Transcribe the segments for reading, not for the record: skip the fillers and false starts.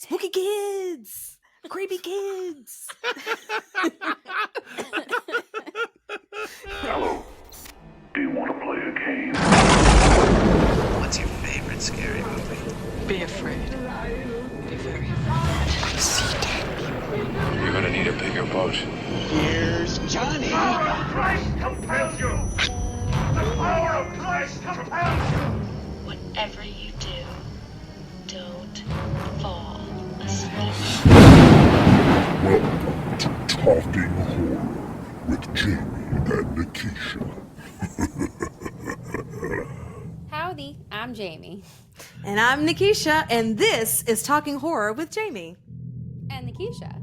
Spooky kids! Creepy kids! Hello. Do you want to play a game? What's your favorite scary movie? Be afraid. Be very afraid. See dead people. You're gonna need a bigger boat. Here's Johnny. The power of Christ compels you! The power of Christ compels you! Whatever you do, don't fall asleep. Welcome to Talking Horror with Jamie and Nikisha. Howdy, I'm Jamie. And I'm Nikisha, and this is Talking Horror with Jamie, And Nikisha.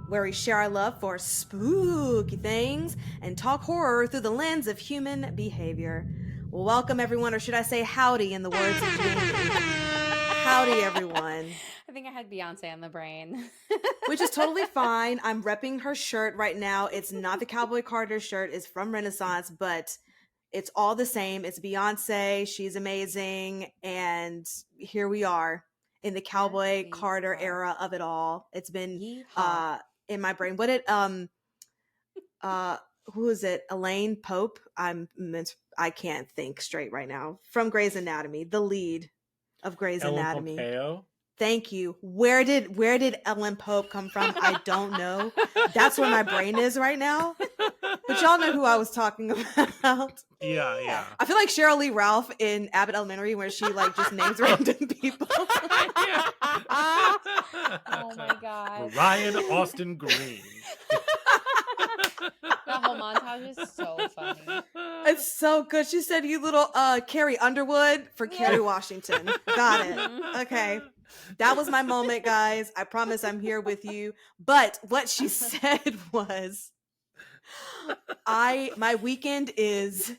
where we share our love for spooky things and talk horror through the lens of human behavior. Welcome, everyone, or should I say howdy in the words of Jamie. Howdy, everyone. I think I had Beyonce on the brain. Which is totally fine. I'm repping her shirt right now. It's not the Cowboy Carter shirt. It's from Renaissance, but it's all the same. It's Beyonce. She's amazing. And here we are in the Cowboy Carter era of it all. It's been in my brain. What did who is it? Elaine Pope? I can't think straight right now. From Grey's Anatomy, the lead of Grey's Anatomy. Pompeo? Thank you. Where did Ellen Pope come from? I don't know. That's where my brain is right now. But y'all know who I was talking about. Yeah. I feel like Cheryl Lee Ralph in Abbott Elementary, where she like just names random people. Oh my god. Ryan Austin Green. The whole montage is so funny. It's so good. She said, "You little Carrie Underwood" for Carrie Washington. Got it. Okay. That was my moment, guys. I promise I'm here with you. But what she said was, my weekend is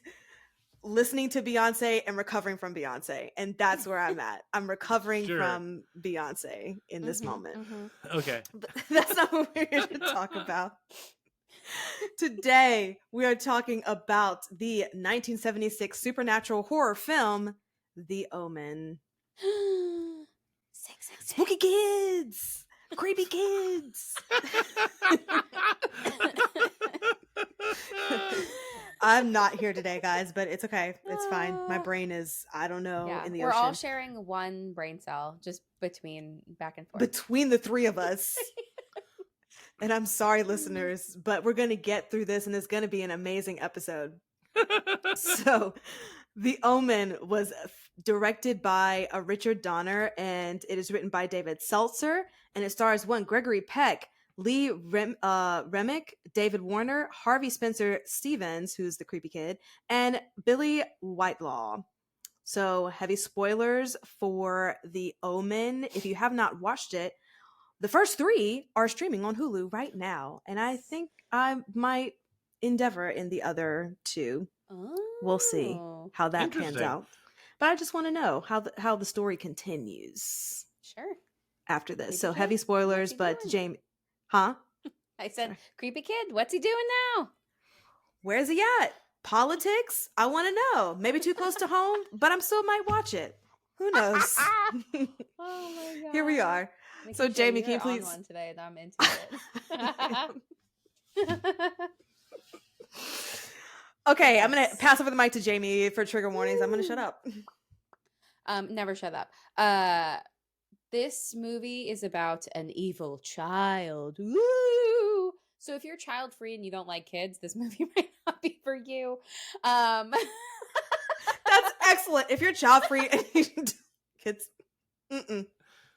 listening to Beyonce and recovering from Beyonce. And that's where I'm at. I'm recovering from Beyonce in this moment. Okay. But that's not what we're here to talk about. Today, we are talking about the 1976 supernatural horror film, The Omen. Spooky kids! Creepy kids! I'm not here today, guys, but it's okay. It's fine. My brain is, I don't know, in the we're ocean. all sharing one brain cell, just between back and forth. Between the three of us. And I'm sorry, listeners, but we're going to get through this, and it's going to be an amazing episode. So, The Omen was directed by Richard Donner, and it is written by David Seltzer, and it stars Gregory Peck, Lee Remick, David Warner, Harvey Spencer Stevens, who's the creepy kid, and Billy Whitelaw. So, heavy spoilers for The Omen. If you have not watched it, the first three are streaming on Hulu right now, and I think I might endeavor in the other two. We'll see how that pans out. But I just want to know how the story continues. Sure. After this. So heavy spoilers, but Jamie, huh? I said, creepy kid, what's he doing now? Where's he at? Politics? I want to know. Maybe too close to home, but I still might watch it. Who knows? Oh my god. Here we are. Nikisha, So Jamie, can you you're please? on one today, and I'm into it. Okay, I'm gonna pass over the mic to Jamie for trigger warnings. I'm gonna shut up. Never shut up. This movie is about an evil child. Woo! So if you're child free and you don't like kids, this movie might not be for you. That's excellent. If you're child free and you kids,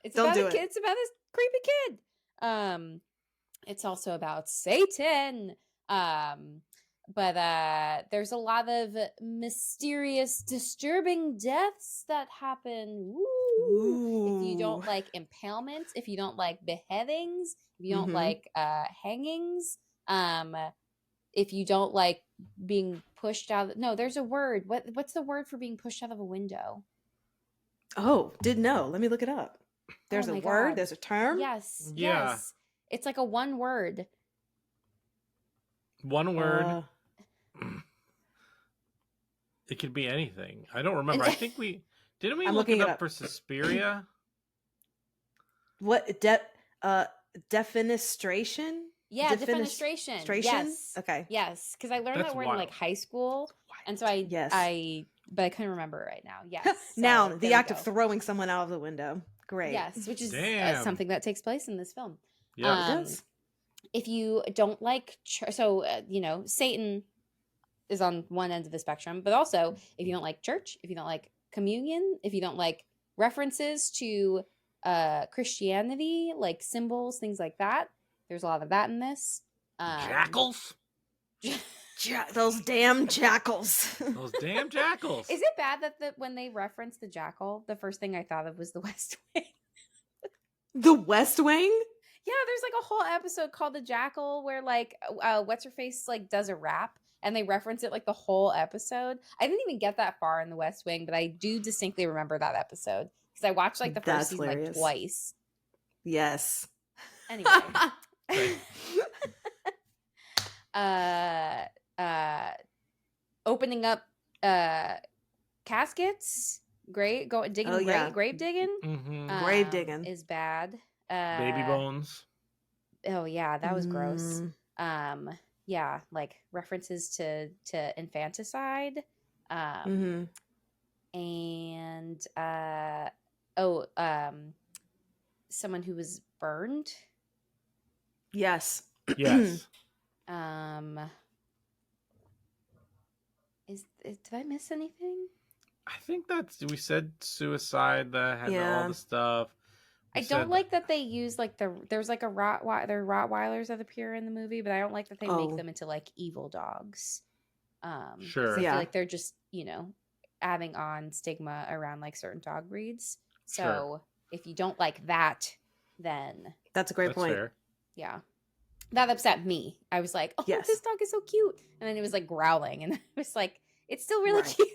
it's don't about do a it. kid. It's about this creepy kid. It's also about Satan. But there's a lot of mysterious, disturbing deaths that happen. Ooh. If you don't like impalements, if you don't like beheadings, if you don't like hangings, if you don't like being pushed out. No, there's a word. What's the word for being pushed out of a window? Oh, didn't know. Let me look it up. There's a word. There's a term. Yes. Yeah. Yes. It's like a one word. One word. It could be anything. I don't remember. I think we didn't we I'm look looking it it up up. for Suspiria? What defenestration? Yeah, Defenes- defenestration. stration? Yes. Okay. Yes, because I learned That's that word in wild. like high school, and so Yes. but I couldn't remember it right now. Yes. Now, so the there we act of go. throwing someone out of the window. Great. Yes, which is Damn. something that takes place in this film. Yeah. It does. If you don't like, so Satan is on one end of the spectrum, but also if you don't like church, if you don't like communion, if you don't like references to Christianity, like symbols, things like that, there's a lot of that in this. Jackals? Those damn jackals. Those damn jackals. Is it bad that when they reference the jackal, the first thing I thought of was the West Wing? The West Wing? Yeah, there's like a whole episode called The Jackal where like what's her face like does a rap and they reference it like the whole episode. I didn't even get that far in The West Wing, but I do distinctly remember that episode because I watched like the first That's season hilarious. like twice. Yes. Anyway. Opening up caskets, grave grave digging. Mm-hmm. Grave digging. Is bad. Baby bones. Oh yeah, that was gross. Yeah, like references to infanticide. And someone who was burned. Yes. Yes. Did I miss anything? I think we said suicide that had all the stuff. I don't like that they use like there's like there are Rottweilers that appear in the movie, but I don't like that they make them into like evil dogs. Sure. I feel like they're just, adding on stigma around like certain dog breeds. So if you don't like that, then that's a great point. Fair. Yeah. That upset me. I was like, oh, this dog is so cute. And then it was like growling. And I was like, it's still really cute.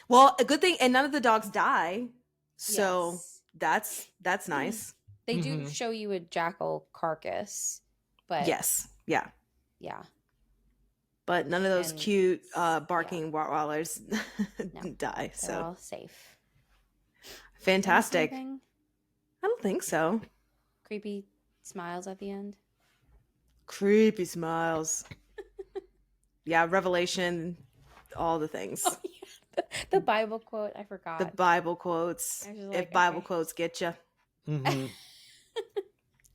Well, a good thing. And none of the dogs die. So that's nice. They do show you a jackal carcass. But yes. Yeah. Yeah. But none of those cute barking Rottweilers die. They're So all safe. Fantastic. I don't think so. Creepy smiles at the end. Creepy smiles. Yeah, Revelation, all the things. Oh, yeah. The Bible quote, I forgot. The Bible quotes. If Bible quotes get you.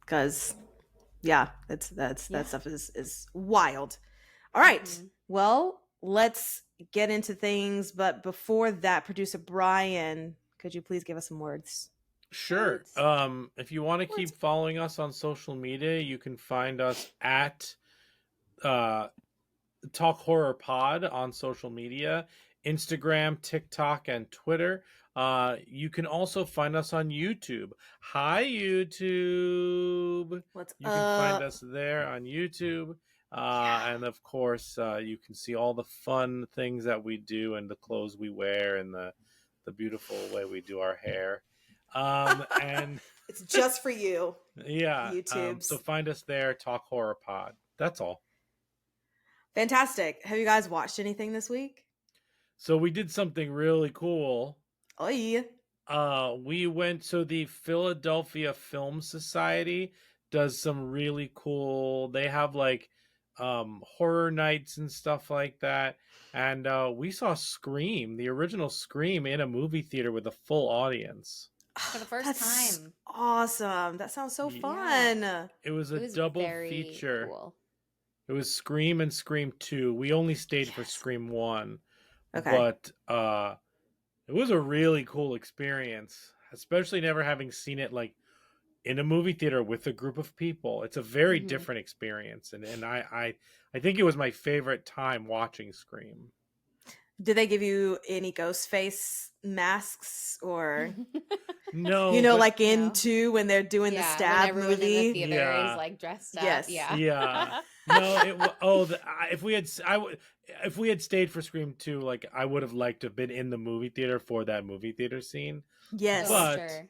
Because, that stuff is wild. All right. Well, let's get into things. But before that, producer Brian, could you please give us some words? Sure. If you want to keep following us on social media, you can find us at Talk Horror Pod on social media, Instagram, TikTok, and Twitter. You can also find us on YouTube. Hi, YouTube. What's you can find us there on YouTube. And of course, you can see all the fun things that we do and the clothes we wear and the beautiful way we do our hair. And it's just for you. Yeah. YouTube. So find us there, Talk Horror Pod. That's all. Fantastic. Have you guys watched anything this week? So we did something really cool. Oh yeah. We went to the Philadelphia Film Society does some really cool. They have like horror nights and stuff like that. And we saw Scream, the original Scream, in a movie theater with a full audience. For the first time. Awesome. That sounds so fun. It was a double feature. Cool. It was Scream and Scream 2. We only stayed for Scream 1. Okay. But it was a really cool experience, especially never having seen it like in a movie theater with a group of people. It's a very different experience. And I think it was my favorite time watching Scream. Did they give you any ghost face masks or no? Like in 2 when they're doing the stab when movie. In the theater is like dressed up. Yes. Yeah. No. If we had stayed for Scream 2, like I would have liked to have been in the movie theater for that movie theater scene. Yes. But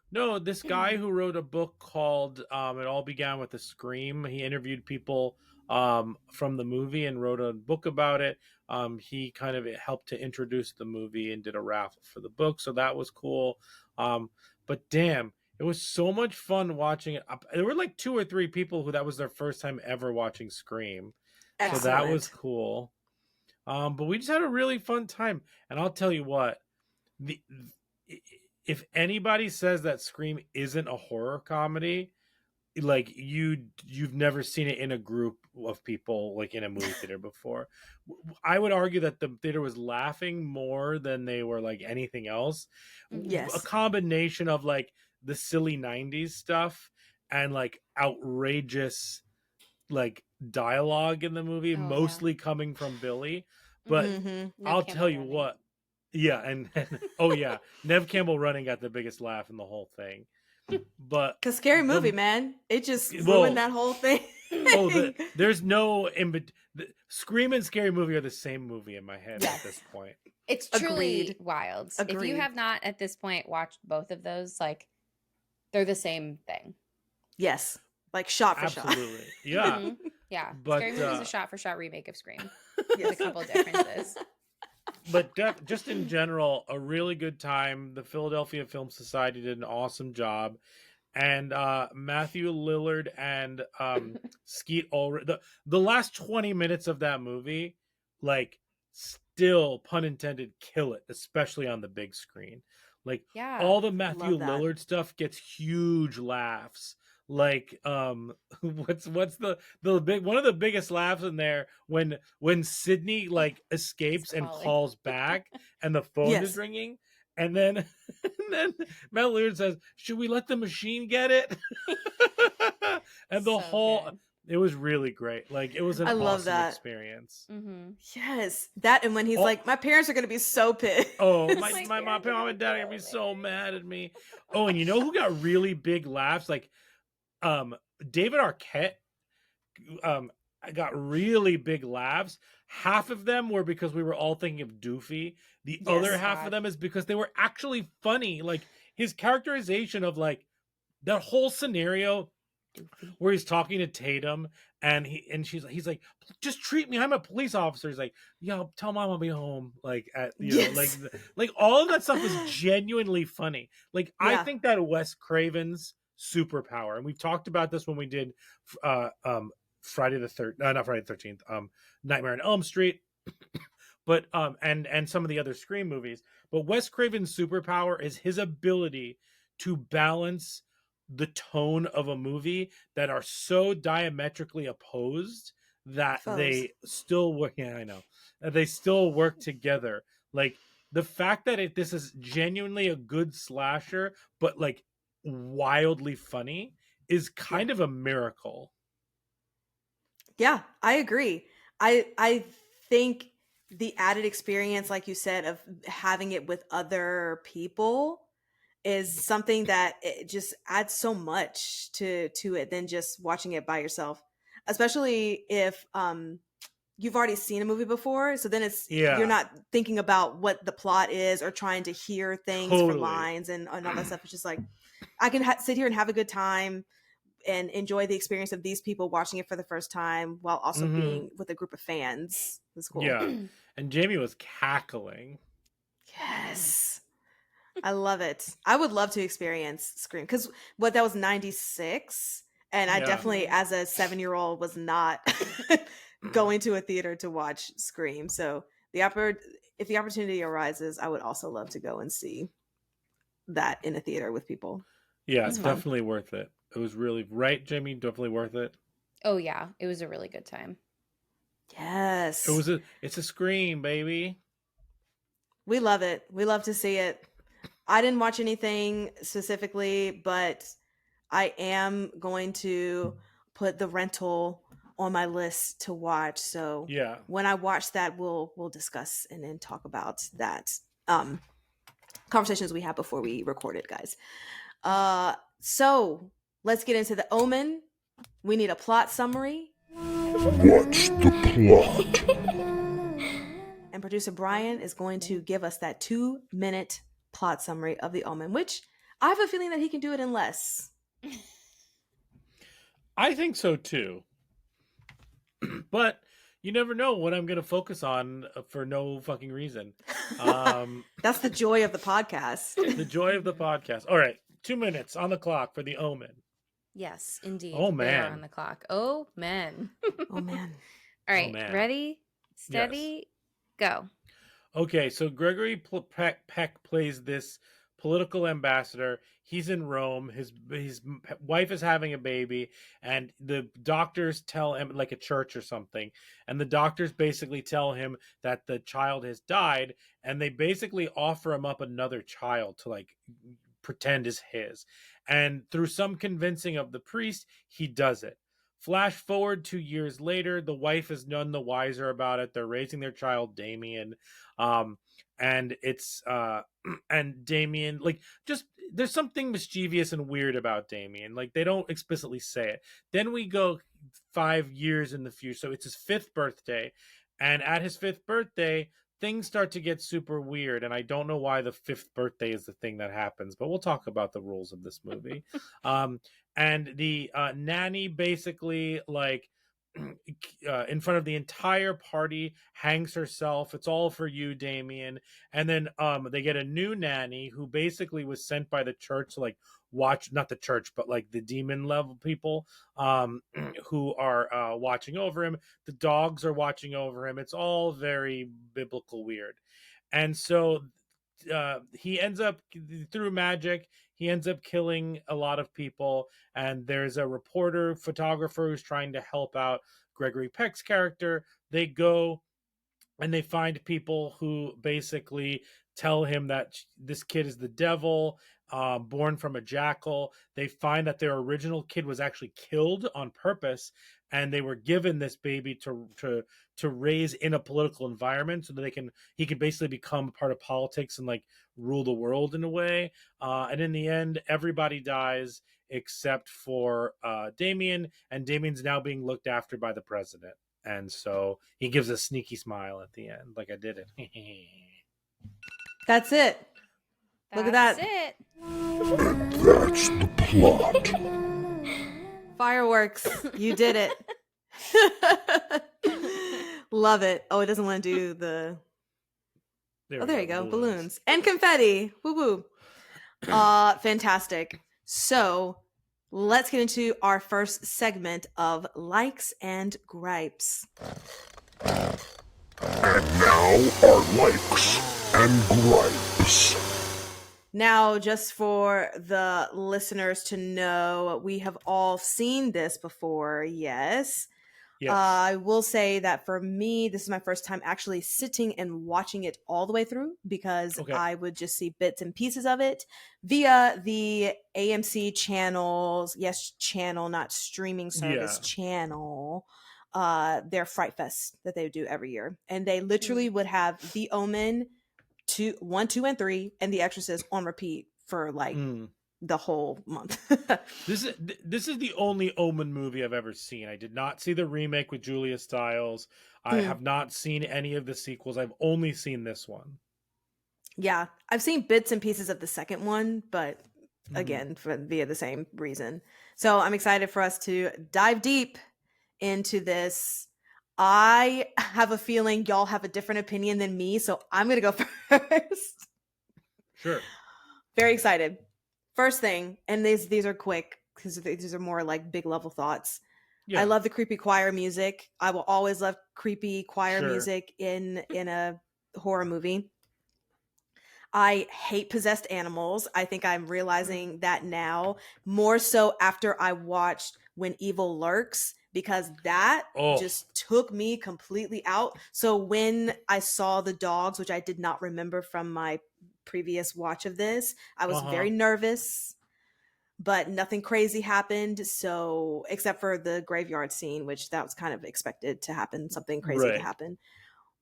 no, this guy who wrote a book called It All Began with a Scream. He interviewed people from the movie and wrote a book about it. He kind of helped to introduce the movie and did a raffle for the book, so that was cool. but damn, it was so much fun watching it. There were like 2 or 3 people who that was their first time ever watching Scream. So that was Excellent. cool. But we just had a really fun time. And I'll tell you what, the if anybody says that Scream isn't a horror comedy, like you've never seen it in a group of people, like in a movie theater before. I would argue that the theater was laughing more than they were like anything else. Mhm. A Yes. combination of like the silly 90s stuff and like outrageous like dialogue in the movie, Oh, yeah. mostly coming from Billy. But Mhm. Nev I'll Campbell tell you running. what, yeah, and oh yeah, Nev Campbell running got the biggest laugh in the whole thing. But Cause scary movie, the man. It just well, ruined that whole thing. there's no Scream and Scary Movie are the same movie in my head at Yes. this point. It's truly Agreed. wild. If you Agreed. have not at this point watched both of those, like they're the same thing. Yes. Like shot for shot. Absolutely, yeah. Mhm. Yeah. But, Scary Movie is a shot for shot remake of Scream with a Yes. couple of differences. But just in general, a really good time. The Philadelphia Film Society did an awesome job, and Matthew Lillard and Skeet Ulrich. The last 20 minutes of that movie, like, still pun intended, kill it, especially on the big screen. Like Yeah. all the Matthew Love that. Lillard stuff gets huge laughs. Like what's the big one of the biggest laughs in there when Sydney like escapes and calling. calls back and the phone Yes. is ringing, and then Matt Lillard says, "Should we let the machine get it?" And the So whole good. it was really great. Like it was an I love awesome that. experience. Mm-hmm. Yes. That and when he's Oh. like, my parents are gonna be so pissed. Oh, My my parents mom are gonna and dad are kill gonna be me. so mad at me. Oh, and you know who got really big laughs? Like David Arquette got really big laughs. Half of them were because we were all thinking of Doofy. The Yes. other half God. of them is because they were actually funny. Like his characterization of like that whole scenario Doofy. where he's talking to Tatum and he's like, just treat me, I'm a police officer. He's like, yeah, tell mom I'll be home. Like at Yes. like all of that stuff is genuinely funny. Like I Yeah. think that Wes Craven's superpower, and we talked about this when we did Friday the 13th, Nightmare on Elm Street, but and some of the other Scream movies. But Wes Craven's superpower is his ability to balance the tone of a movie that are so diametrically opposed that Foes. they still work. Yeah, I know. They still work together. Like the fact that this is genuinely a good slasher, but like wildly funny is kind of a miracle. Yeah, I agree. I think the added experience, like you said, of having it with other people is something that it just adds so much to it than just watching it by yourself. Especially if you've already seen a movie before, so then it's you're not thinking about what the plot is or trying to hear things for lines and all that stuff. It's just like I can sit here and have a good time and enjoy the experience of these people watching it for the first time while also being with a group of fans. That's cool. Yeah. And Jamie was cackling. Yes. I love it. I would love to experience Scream because that was 96. And I definitely, as a 7-year-old, was not going to a theater to watch Scream. So if the opportunity arises, I would also love to go and see that in a theater with people. Yeah, it's definitely worth it. It was really right, Jamie. Definitely worth it. Oh yeah, it was a really good time. Yes, it's a Scream, baby. We love it. We love to see it. I didn't watch anything specifically, but I am going to put The Rental on my list to watch. So yeah, when I watch that, we'll discuss and then talk about that conversations we had before we recorded, guys. So let's get into the Omen. We need a plot summary. What's the plot? And producer Brian is going to give us that 2-minute plot summary of the Omen, which I have a feeling that he can do it in less. I think so too. But you never know what I'm going to focus on for no fucking reason. That's the joy of the podcast. The joy of the podcast. All right. 2 minutes on the clock for the Omen. Yes, indeed. Oh, They are man. on the clock. Oh, man. Oh man. All right. man. Ready, steady, go. Okay, so Gregory Peck plays this political ambassador. He's in Rome. His wife is having a baby, and the doctors tell him, like a church or something, and the doctors basically tell him that the child has died, and they basically offer him up another child to like pretend is his. And through some convincing of the priest, he does it. Flash forward 2 years later, the wife is none the wiser about it. They're raising their child, Damien. And it's and Damien, like, just there's something mischievous and weird about Damien. Like, they don't explicitly say it. Then we go 5 years in the future. So it's his 5th birthday. And at his 5th birthday, things start to get super weird, and I don't know why the 5th birthday is the thing that happens, but we'll talk about the rules of this movie. And the nanny basically, like, in front of the entire party, hangs herself. It's all for you, Damien. And then they get a new nanny who basically was sent by the church to like watch, not the church, but like the demon level people who are watching over him. The dogs are watching over him. It's all very biblical weird. And so he ends up, through magic, he ends up killing a lot of people, and there's a reporter photographer who's trying to help out Gregory Peck's character. They go and they find people who basically tell him that this kid is the devil, born from a jackal. They find that their original kid was actually killed on purpose, and they were given this baby to raise in a political environment so that he can basically become part of politics and like rule the world in a way. And in the end, everybody dies except for Damien, and Damien's now being looked after by the president. And so he gives a sneaky smile at the end, like, I did it. That's it. Look at that. That's it. And that's the plot. Fireworks. You did it. Love it. Oh, it doesn't want to do the... There you go. Balloons. And confetti. Woo woo. Fantastic. So let's get into our first segment of likes and gripes. And now our likes and gripes. Now, just for the listeners to know, we have all seen this before, yes. I will say that for me, this is my first time actually sitting and watching it all the way through, because I would just see bits and pieces of it via the AMC channels. Yes, channel, not streaming service, channel. Their Fright Fest that they would do every year. And they literally would have The Omen 1, 2, and 3 and The Exorcist on repeat for like the whole month. This is the only Omen movie I've ever seen. I did not see the remake with Julia Stiles. I have not seen any of the sequels. I've only seen this one. Yeah, I've seen bits and pieces of the second one, but again, via the same reason. So I'm excited for us to dive deep into this. I have a feeling y'all have a different opinion than me, so I'm going to go first. Sure. Very excited. First thing, and these are quick because these are more like big level thoughts. Yeah. I love the creepy choir music. I will always love creepy choir music in a horror movie. I hate possessed animals. I think I'm realizing that now, more so after I watched When Evil Lurks, because that just took me completely out. So when I saw the dogs, which I did not remember from my previous watch of this, I was very nervous, but nothing crazy happened. So except for the graveyard scene, which that was kind of expected to happen, something crazy to happen.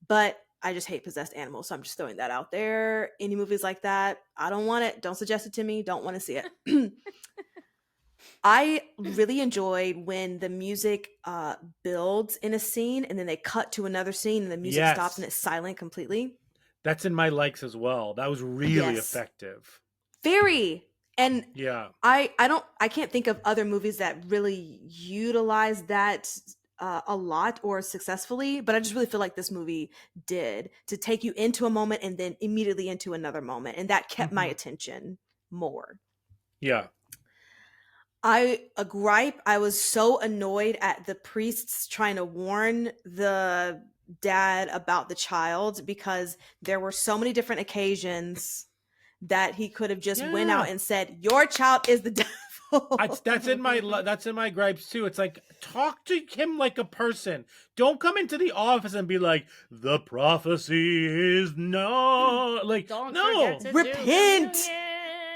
But I just hate possessed animals. So I'm just throwing that out there. Any movies like that, I don't want it. Don't suggest it to me. Don't want to see it. I really enjoyed when the music builds in a scene and then they cut to another scene and the music stops and it's silent completely. That's in my likes as well. That was really effective. Very. And I can't think of other movies that really utilize that a lot or successfully, but I just really feel like this movie did, to take you into a moment and then immediately into another moment, and that kept my attention more. Yeah. A gripe. I was so annoyed at the priests trying to warn the dad about the child, because there were so many different occasions that he could have just went out Yeah. and said, "Your child is the devil." That's in my gripes too. It's like, talk to him like a person. Don't come into the office and be like, the prophecy is no, like, Don't no. forget to Repent. do communion.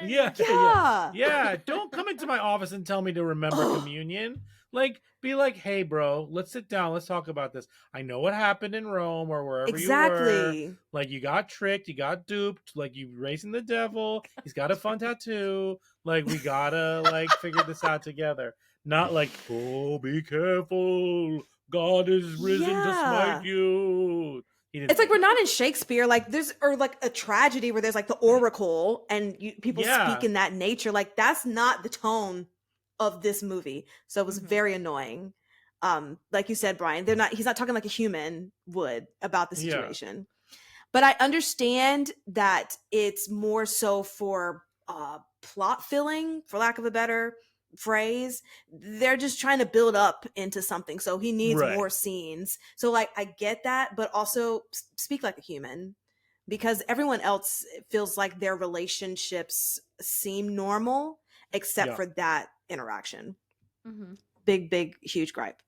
Yeah, Yeah. yeah. Don't come into my office and tell me to remember communion. Like, be like, hey, bro, let's sit down. Let's talk about this. I know what happened in Rome or wherever you were. Exactly. Like, you got tricked, you got duped. Like, you racing the devil. He's got a fun tattoo. Like, we gotta like figure this out together. Not like, oh, be careful. God is risen to Yeah. smite you. He didn't It's like say we're that. not in Shakespeare. Like there's, or like a tragedy where there's like the oracle and people Yeah. speak in that nature. Like that's not the tone of this movie. So it was very annoying. Like you said, Brian, he's not talking like a human would about the Yeah. situation. But I understand that it's more so for plot filling, for lack of a better phrase. They're just trying to build up into something, so he needs Right. more scenes. So like I get that, but also speak like a human, because everyone else feels like their relationships seem normal except Yeah. for that interaction. Mm-hmm. Big huge gripe.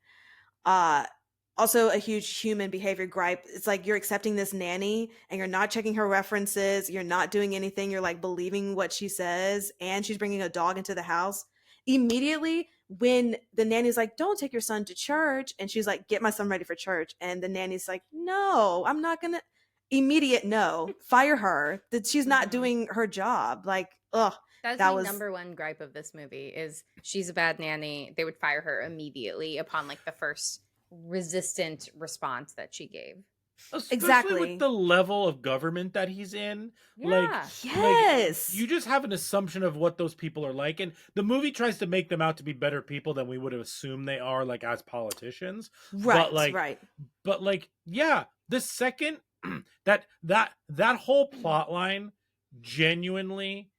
Also a huge human behavior gripe. It's like you're accepting this nanny and you're not checking her references, you're not doing anything, you're like believing what she says, and she's bringing a dog into the house. Immediately when the nanny's like, "Don't take your son to church," and she's like, "Get my son ready for church," and the nanny's like, "No, I'm not gonna." Immediate no, fire her. That she's not doing her job. Like, ugh. That's That my was- number one gripe of this movie is she's a bad nanny. They would fire her immediately upon like the first resistant response that she gave. Especially Exactly. with the level of government that he's in. Like, Yes. you just have an assumption of what those people are like, and the movie tries to make them out to be better people than we would have assumed they are, like as politicians. Right, right. But like, yeah, the second that whole plot line genuinely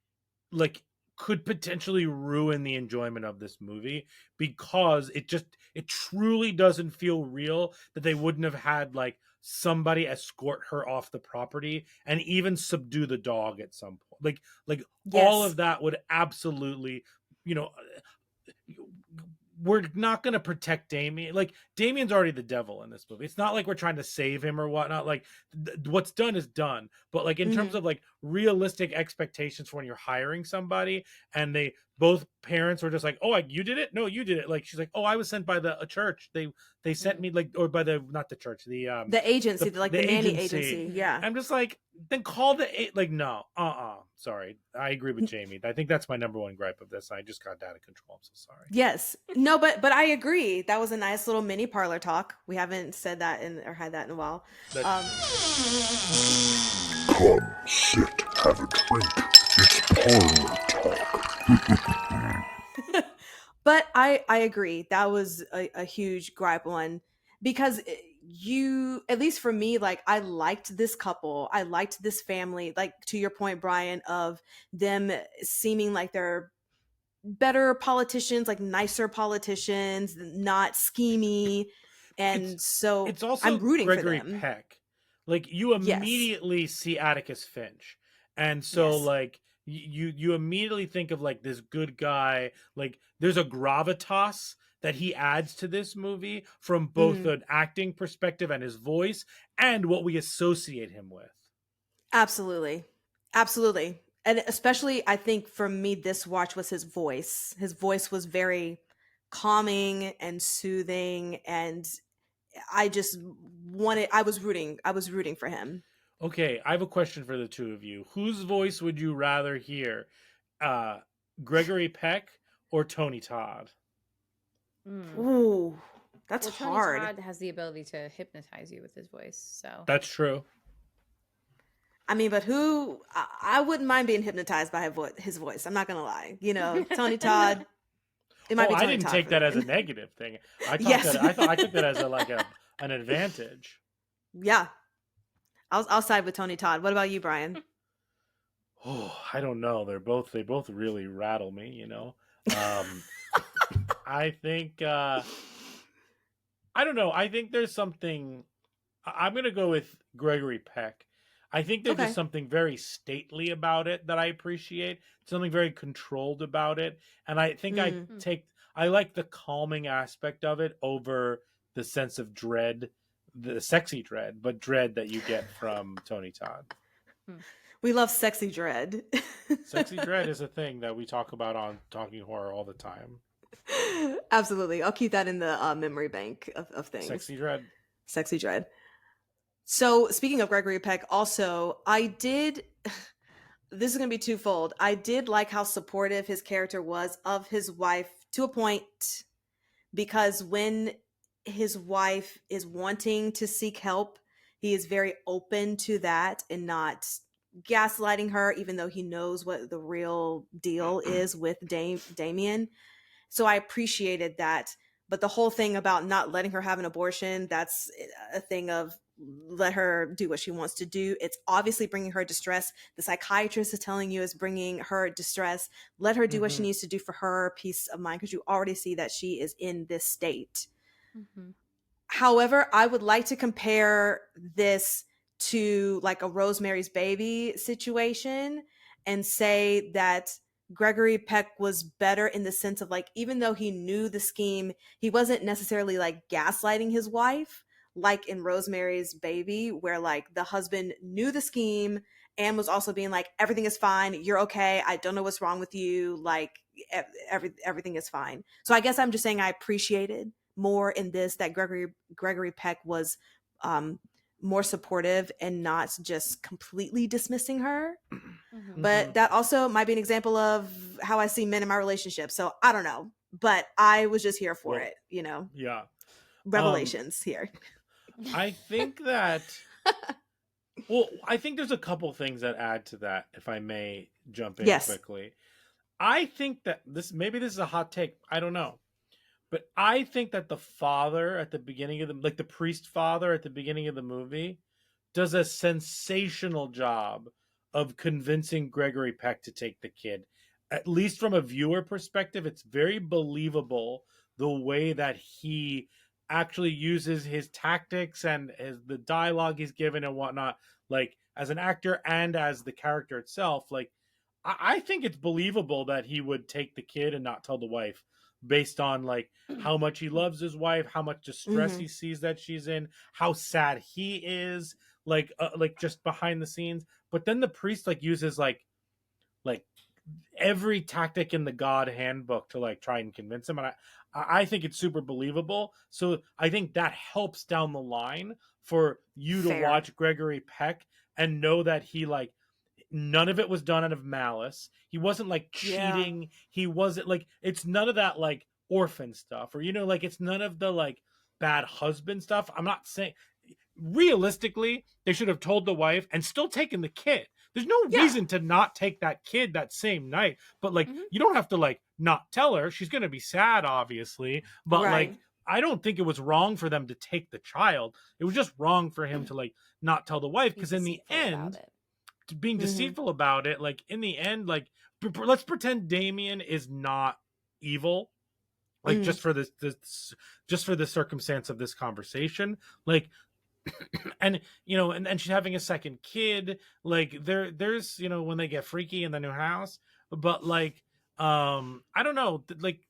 like could potentially ruin the enjoyment of this movie, because it truly doesn't feel real that they wouldn't have had like somebody escort her off the property and even subdue the dog at some point. Like all Yes. of that would absolutely, you know, we're not going to protect Damien. Like, Damien's already the devil in this movie. It's not like we're trying to save him or whatnot. Like, what's done is done. But like in terms of like realistic expectations for when you're hiring somebody, and both parents were just like, "Oh, you did it? No, you did it." Like, she's like, "Oh, I was sent by a church. They sent me like, or by not the church, the agency, the nanny agency." Yeah. I'm just like, then call like, no, sorry. I agree with Jamie. I think that's my number one gripe of this. I just got out of control. I'm so sorry. Yes. No, but I agree. That was a nice little mini parlor talk. We haven't said that or had that in a while. Come, sit, have a drink. It's parlor talk. But I agree. That was a huge gripe one, because at least for me, like I liked this couple. I liked this family. Like to your point, Brian, of them seeming like they're better politicians, like nicer politicians, not schemy. And so it's also I'm rooting Gregory for them. Peck. Like, you immediately see Atticus Finch. And so like you immediately think of like this good guy. Like, there's a gravitas that he adds to this movie from both an acting perspective and his voice and what we associate him with. Absolutely. And especially, I think for me, this watch was his voice. His voice was very calming and soothing, and I was rooting for him. Okay, I have a question for the two of you. Whose voice would you rather hear? Gregory Peck or Tony Todd? Ooh, that's Tony hard. Todd has the ability to hypnotize you with his voice, so That's true. I mean, but I wouldn't mind being hypnotized by his voice. I'm not gonna lie. You know, Tony Todd. It might be Tony I didn't Todd take for that me. as a negative thing. I Yes. took that as an advantage. Yeah, I'll side with Tony Todd. What about you, Brian? Oh, I don't know. They both really rattle me, you know. Um I think I don't know. I think there's something I'm going to go with Gregory Peck. I think there's just Okay. something very stately about it that I appreciate. Something very controlled about it, and I think Mm. I like the calming aspect of it over the sense of dread, the sexy dread, but dread that you get from Tony Todd. We love sexy dread. Sexy dread is a thing that we talk about on Talking Horror all the time. Absolutely. I'll keep that in the memory bank of things. Sexy dread. Sexy dread. So speaking of Gregory Peck, also, I did. This is going to be twofold. I did like how supportive his character was of his wife to a point, because when his wife is wanting to seek help, he is very open to that and not gaslighting her, even though he knows what the real deal is with Damien. So I appreciated that. But the whole thing about not letting her have an abortion, that's a thing of let her do what she wants to do. It's obviously bringing her distress. The psychiatrist is telling you it's bringing her distress. Let her do what she needs to do for her peace of mind, because you already see that she is in this state. Mm-hmm. However, I would like to compare this to like a Rosemary's Baby situation and say that Gregory Peck was better in the sense of like, even though he knew the scheme, he wasn't necessarily like gaslighting his wife, like in Rosemary's Baby, where like the husband knew the scheme and was also being like, everything is fine, you're okay, I don't know what's wrong with you, like everything is fine. So I guess I'm just saying I appreciated more in this that Gregory Peck was more supportive and not just completely dismissing her. Mm-hmm. But that also might be an example of how I see men in my relationship. So I don't know, but I was just here for it, you know. Yeah. Revelations here. I think that well, I think there's a couple things that add to that, if I may jump in Yes. quickly. I think that this is a hot take. I don't know. But I think that the father at the beginning of the priest father at the beginning of the movie does a sensational job of convincing Gregory Peck to take the kid. At least from a viewer perspective, it's very believable the way that he actually uses his tactics and the dialogue he's given and whatnot, like as an actor and as the character itself. Like, I think it's believable that he would take the kid and not tell the wife, based on like how much he loves his wife, how much distress he sees that she's in, how sad he is, like just behind the scenes. But then the priest like uses like every tactic in the God handbook to like try and convince him, and I think it's super believable. So I think that helps down the line for you to Fair. watch Gregory Peck and know that he like none of it was done out of malice. He wasn't like cheating. He wasn't like, it's none of that like orphan stuff, or like it's none of the like bad husband stuff. I'm not saying, realistically they should have told the wife and still taken the kid. There's no reason to not take that kid that same night, but like you don't have to like not tell her. She's gonna be sad, obviously, but like I don't think it was wrong for them to take the child. It was just wrong for him to like not tell the wife, because in the end, being deceitful about it, like in the end, like let's pretend Damien is not evil, like just for this just for the circumstance of this conversation, like and and she's having a second kid, like there's when they get freaky in the new house, but like I don't know, like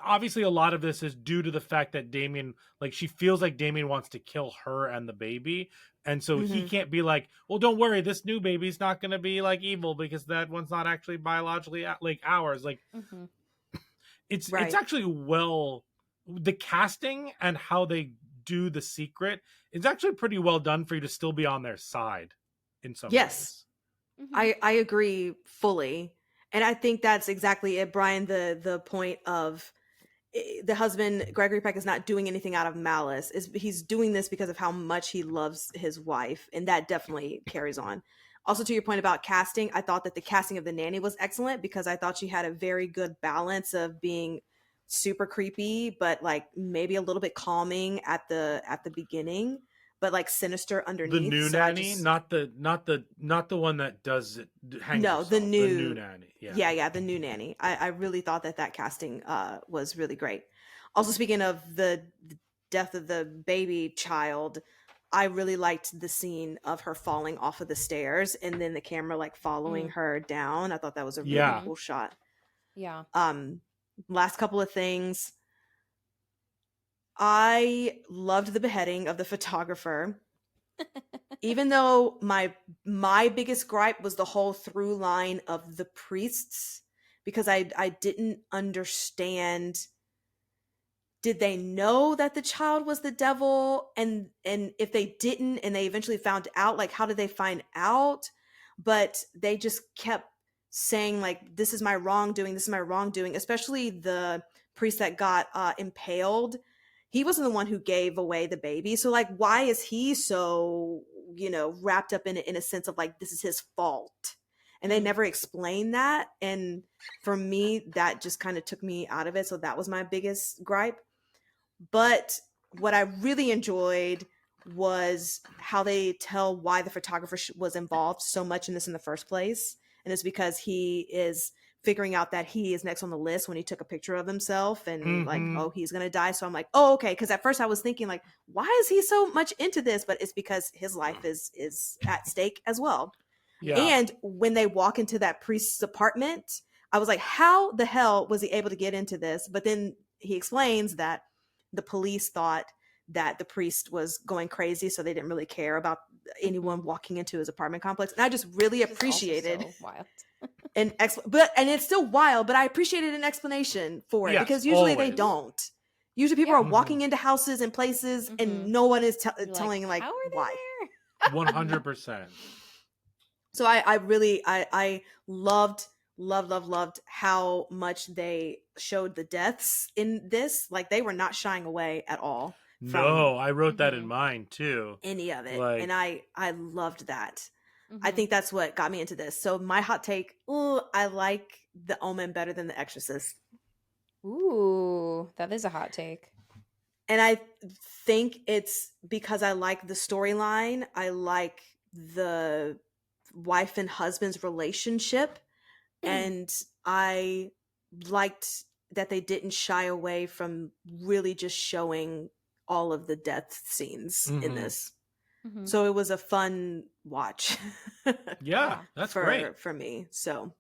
obviously a lot of this is due to the fact that Damien, like she feels like Damien wants to kill her and the baby, and so he can't be like, well, don't worry, this new baby's not going to be like evil because that one's not actually biologically like ours. Like it's actually the casting and how they do The Secret is actually pretty well done for you to still be on their side in some ways. I agree fully. And I think that's exactly it, Brian, the point of the husband, Gregory Peck, is not doing anything out of malice. He's doing this because of how much he loves his wife, and that definitely carries on. Also, to your point about casting, I thought that the casting of the nanny was excellent, because I thought she had a very good balance of being super creepy, but like maybe a little bit calming at the beginning. but like sinister The underneath. new So I nanny, just not the one that does it hangs no, herself. the The new new nanny. Yeah. yeah, the new nanny. I really thought that casting was really great. Also, speaking of the death of the baby child, I really liked the scene of her falling off of the stairs and then the camera like following her down. I thought that was a really Yeah. cool shot. Yeah. Last couple of things. I loved the beheading of the photographer. Even though my biggest gripe was the whole through line of the priests, because I didn't understand, did they know that the child was the devil, and if they didn't and they eventually found out, like how did they find out? But they just kept saying like, this is my wrongdoing, this is my wrongdoing, especially the priest that got impaled. He wasn't the one who gave away the baby, so like why is he so, wrapped up in it, in a sense of like this is his fault? And they never explained that, and for me that just kind of took me out of it, so that was my biggest gripe. But what I really enjoyed was how they tell why the photographer was involved so much in this in the first place. And it's because he is figuring out that he is next on the list when he took a picture of himself and like, oh, he's going to die. So I'm like, oh, okay. Because at first I was thinking like, why is he so much into this? But it's because his life is at stake as well. Yeah. And when they walk into that priest's apartment, I was like, how the hell was he able to get into this? But then he explains that the police thought that the priest was going crazy, so they didn't really care about anyone walking into his apartment complex. And I just really appreciated So wild. and it's still wild, but I appreciated an explanation for it, Yes, because usually they always. don't. Usually people are walking into houses and places and no one is telling like how are they why. there? 100%. So I really I loved how much they showed the deaths in this. Like they were not shying away at all from No, I wrote that in mine too. any of it. Like- And I loved that. I think that's what got me into this. So my hot take, I like The Omen better than The Exorcist. Ooh, that is a hot take. And I think it's because I like the storyline. I like the wife and husband's relationship. And I liked that they didn't shy away from really just showing all of the death scenes in this. So it was a fun watch. Yeah, that's great. For me. So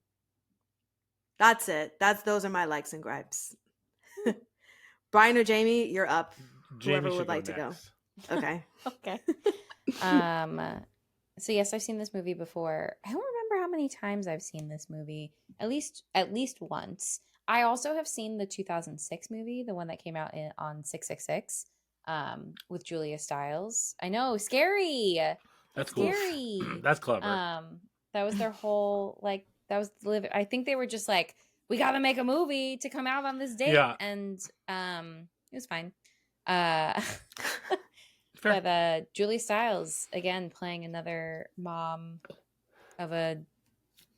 that's it. Those are my likes and gripes. Brian or Jamie, you're up. Whoever Jamie would like to go. Okay. Okay. So yes, I've seen this movie before. I don't remember how many times I've seen this movie. At least once. I also have seen the 2006 movie, the one that came out on 666, with Julia Stiles. I know, scary. That's cool. Scary. That's clever. That was their whole I think they were just like, we got to make a movie to come out on this date. Yeah. And it was fine. Fair. But Julia Stiles, again, playing another mom of a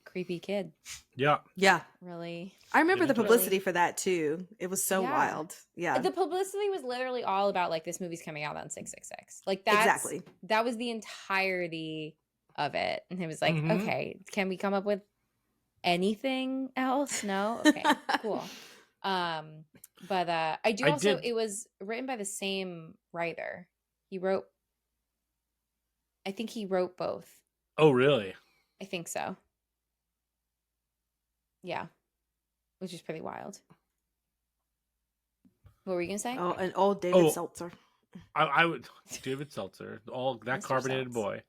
creepy kid. Yeah. Yeah. Really. I remember the Really? publicity for that too. It was so Yeah. wild. Yeah. The publicity was literally all about like, this movie's coming out on 666. Like that's, Exactly. that was the entirety of it. And it was like, okay, can we come up with anything else? No? Okay, cool. But I do also, it was written by the same writer. I think he wrote both. Oh, really? I think so. Yeah. Which is pretty wild. What were you going to say? Oh, an old David Seltzer. I would David Seltzer, all that Mr. carbonated Seltz. boy.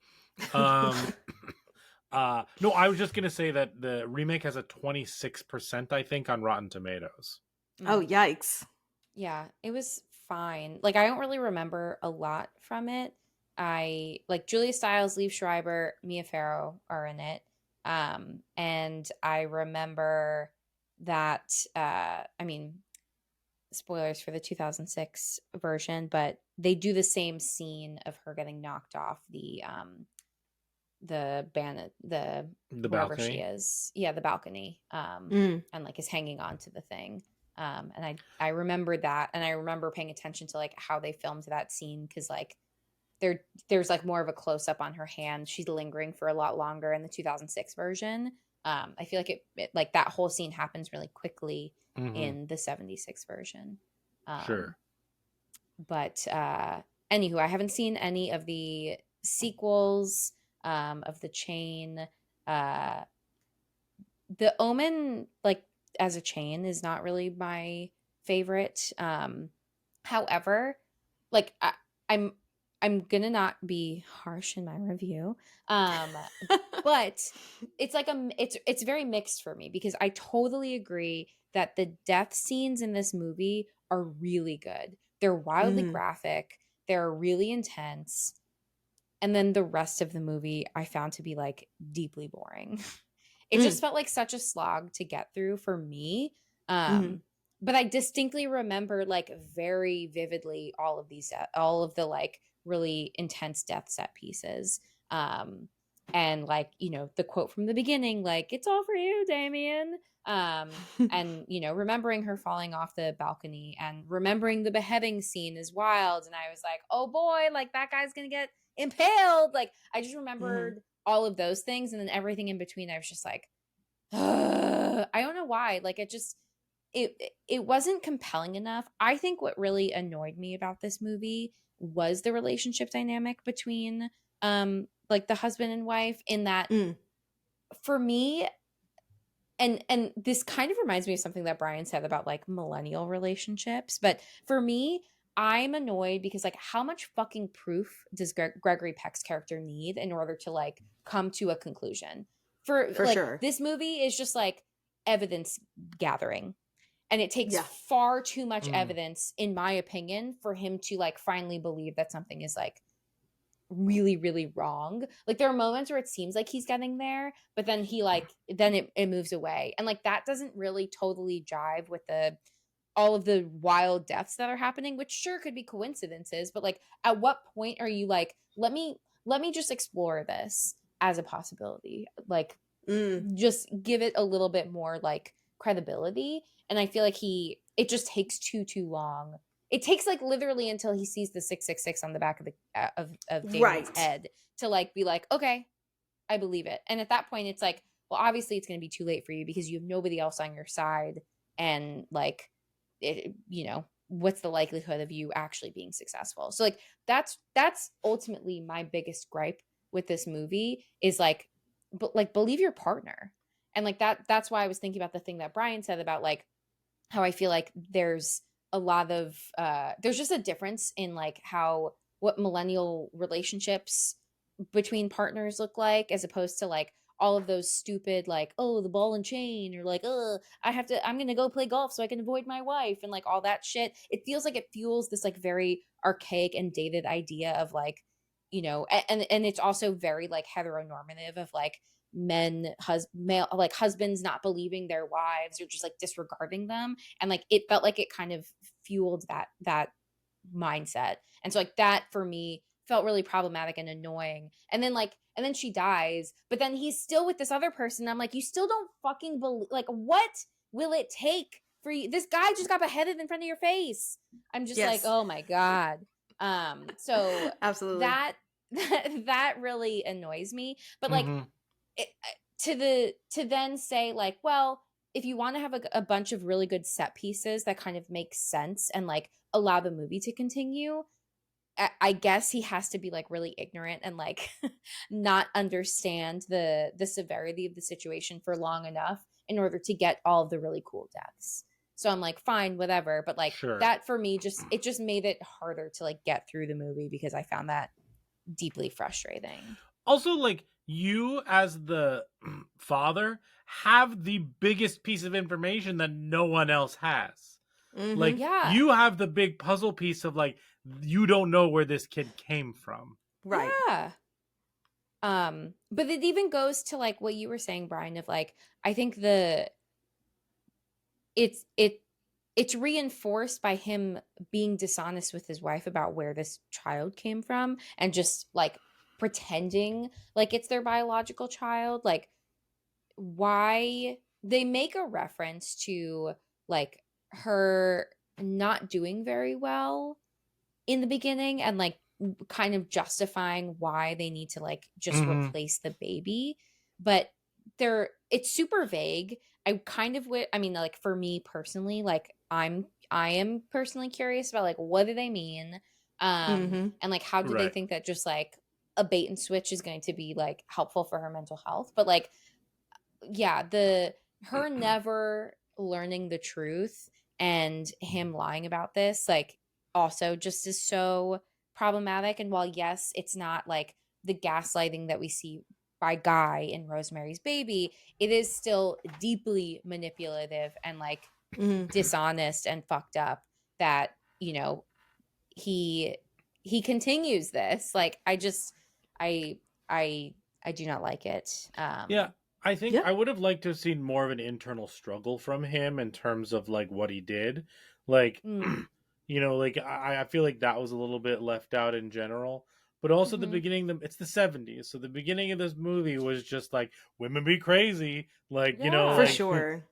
No, I was just gonna say that the remake has a 26%, I think, on Rotten Tomatoes. Oh, yikes. Yeah, it was fine. Like, I don't really remember a lot from it. I like Julia Stiles, Liev Schreiber, Mia Farrow are in it. And I remember that, I mean, spoilers for the 2006 version, but they do the same scene of her getting knocked off the wherever she balcony. is. Yeah, the balcony. And like is hanging on to the thing. And I remember that, and I remember paying attention to like how they filmed that scene, because like there's like more of a close up on her hand. She's lingering for a lot longer in the 2006 version. I feel like it like that whole scene happens really quickly in the 76 version. Sure. But anywho, I haven't seen any of the sequels of the chain. The Omen, like as a chain, is not really my favorite. However, like I'm gonna not be harsh in my review, but it's like it's very mixed for me because I totally agree that the death scenes in this movie are really good. They're wildly graphic. They're really intense. And then the rest of the movie I found to be like deeply boring. It just felt like such a slog to get through for me. But I distinctly remember like very vividly all of the like really intense death set pieces. And like, you know, the quote from the beginning, like, "It's all for you, Damien." And you know, remembering her falling off the balcony and remembering the beheading scene is wild. And I was like, oh boy, like that guy's gonna get impaled. Like I just remembered all of those things, and then everything in between I was just like, I don't know why. Like it wasn't compelling enough. I think what really annoyed me about this movie was the relationship dynamic between like the husband and wife, in that for me, and this kind of reminds me of something that Brian said about like millennial relationships, but for me, I'm annoyed because like how much fucking proof does Gregory Peck's character need in order to like come to a conclusion? For like, sure. This movie is just like evidence gathering, and it takes far too much evidence, in my opinion, for him to like finally believe that something is like really, really wrong. Like there are moments where it seems like he's getting there, but then he like then it moves away, and like that doesn't really totally jive with all of the wild deaths that are happening, which sure could be coincidences, but like at what point are you like, let me just explore this as a possibility, like just give it a little bit more like credibility. And I feel like it just takes too long. It takes like literally until he sees the 666 on the back of the of Damien's head to like be like, okay, I believe it. And at that point it's like, well, obviously it's going to be too late for you because you have nobody else on your side, and like it, you know, what's the likelihood of you actually being successful? So like that's ultimately my biggest gripe with this movie, is like, but like believe your partner. And like that's why I was thinking about the thing that Brian said about like how I feel like there's a lot of there's just a difference in like what millennial relationships between partners look like, as opposed to like all of those stupid like, oh, the ball and chain, or like, oh, I'm gonna go play golf so I can avoid my wife, and like all that shit. It feels like it fuels this like very archaic and dated idea of like, you know, and it's also very like heteronormative of like male like husbands not believing their wives or just like disregarding them, and like it felt like it kind of fueled that mindset. And so like that for me felt really problematic and annoying. And then she dies, but then he's still with this other person. I'm like, you still don't fucking believe, like what will it take for you? This guy just got beheaded in front of your face. I'm just like, oh my God. So absolutely that really annoys me. But like to then say like, well, if you want to have a bunch of really good set pieces that kind of make sense and like allow the movie to continue, I guess he has to be like really ignorant and like not understand the severity of the situation for long enough in order to get all of the really cool deaths. So I'm like, fine, whatever. But like that for me, it just made it harder to like get through the movie because I found that deeply frustrating. Also, like, you as the father have the biggest piece of information that no one else has. Like, you have the big puzzle piece of like, you don't know where this kid came from. Right. Yeah. But it even goes to like what you were saying, Brian, of like, I think it's reinforced by him being dishonest with his wife about where this child came from and just like pretending like it's their biological child. Like, why they make a reference to like her not doing very well in the beginning and like kind of justifying why they need to like just Mhm. replace the baby, but it's super vague. I kind of I mean, like for me personally, like I am personally curious about like what do they mean, Mm-hmm. and like how do they Right. think that just like a bait and switch is going to be like helpful for her mental health, but like yeah, her never learning the truth and him lying about this like also just is so problematic. And while yes, it's not like the gaslighting that we see by Guy in Rosemary's Baby, it is still deeply manipulative and like Mm-hmm. dishonest and fucked up that, you know, he continues this. Like I I I do not like it. Yeah, I think Yeah. I would have liked to have seen more of an internal struggle from him in terms of like what he did. Like, Mm, like I feel like that was a little bit left out in general. But also the mhm. beginning, it's the 70s. So the beginning of this movie was just like women be crazy. Like, Yeah. For like sure.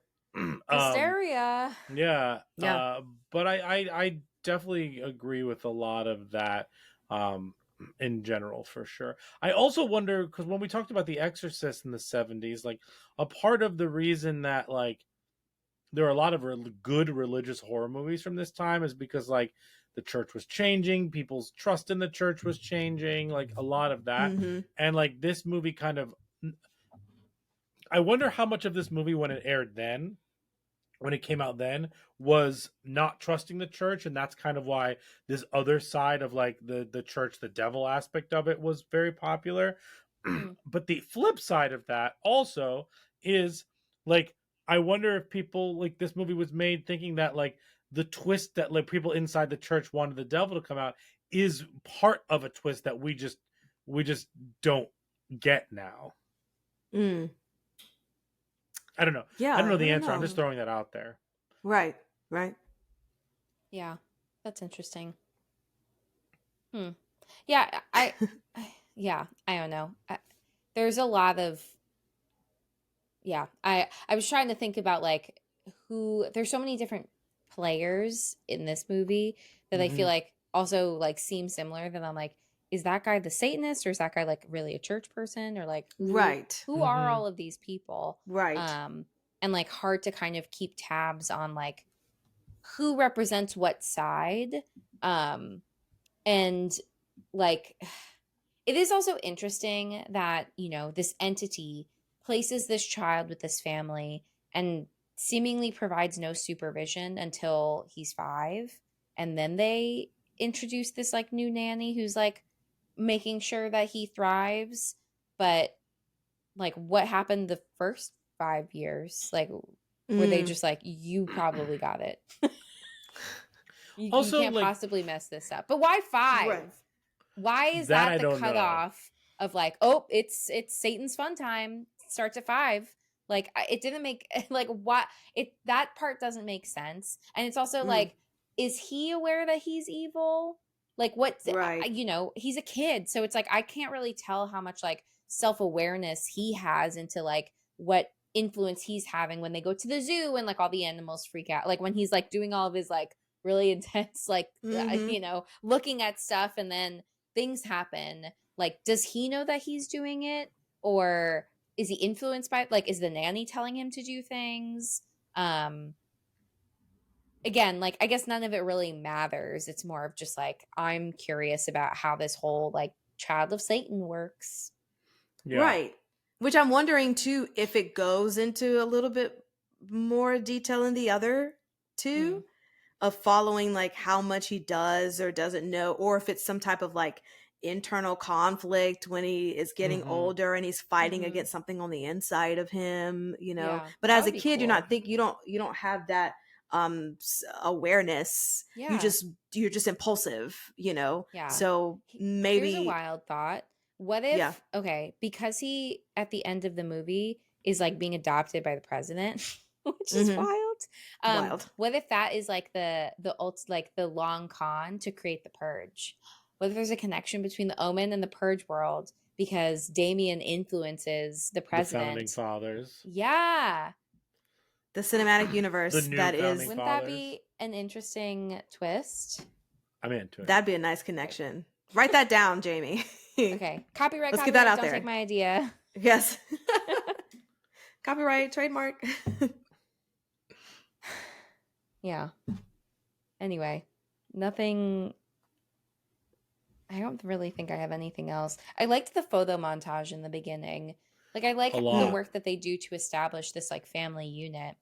Hysteria. yeah. Yeah. But I definitely agree with a lot of that. Um in general, for sure. I also wonder, because when we talked about The Exorcist in the 70s, like a part of the reason that like there are a lot of good religious horror movies from this time is because like the church was changing, people's trust in the church was changing, like a lot of that. Mm-hmm. And like this movie kind of, I wonder how much of this movie when it aired then, when it came out then, was not trusting the church, and that's kind of why this other side of like the church, the devil aspect of it, was very popular. Mm. But the flip side of that also is like, I wonder if people, like, this movie was made thinking that like the twist that like people inside the church wanted the devil to come out is part of a twist that we just don't get now. Mm. I don't know. Yeah. I don't know I the don't answer. I'm know. just throwing that out there. Right. Right. Yeah. That's interesting. Yeah, yeah, I don't know. There's a lot of yeah, I was trying to think about like who there's so many different players in this movie that I feel Mhm. like also like seem similar that I'm like is that guy the Satanist or is that guy like really a church person or like Right. who are Mhm. all of these people? Right. And like hard to kind of keep tabs on like who represents what side. And like it is also interesting that, you know, this entity places this child with this family and seemingly provides no supervision until he's 5. And then they introduce this like new nanny who's like making sure that he thrives. But like what happened the first 5 years? Like were they Mm. just like, you probably got it. You Also, can't like possibly mess this up. But why 5? Right. Why is that, that I the don't know. cutoff of like, oh, it's Satan's fun time. Starts at 5. Like it didn't make like what it that part doesn't make sense. And it's also Mm. like, is he aware that he's evil? Like what Right. you know, he's a kid, so it's like I can't really tell how much like self-awareness he has into like what influence he's having when they go to the zoo and like all the animals freak out. Like when he's like doing all of his like really intense like Mm-hmm. you know, looking at stuff and then things happen. Like does he know that he's doing it or is he influenced by it? Like is the nanny telling him to do things? Again, like I guess none of it really matters. It's more of just like I'm curious about how this whole like child of Satan works. Yeah. Right. Which I'm wondering too if it goes into a little bit more detail in the other two of following like how much he does or doesn't know, or if it's some type of like internal conflict when he is getting Mhm. older and he's fighting Mhm. against something on the inside of him, you know. Yeah, But that as a would be kid, you're cool. not think you don't have that awareness. Yeah. You're just impulsive, you know. Yeah. So Here's a maybe wild thought. What if Yeah. okay, because he at the end of the movie is like being adopted by the president, which is Mhm. wild. Wild. What if that is like the like the long con to create the purge? What if there's a connection between the Omen and the purge world because Damien influences the The founding president? fathers. Yeah. The cinematic universe The new that founding is Wouldn't fathers. that be an interesting twist? I'm into it. that'd be a nice connection Write that down, Jamie. Okay, copyright. Let's get that out don't there. take my idea. Yes. Copyright, trademark. Yeah. Anyway, nothing. I don't really think I have anything else. I liked the photo montage in the beginning. Like, I like A the lot. work that they do to establish this like family unit,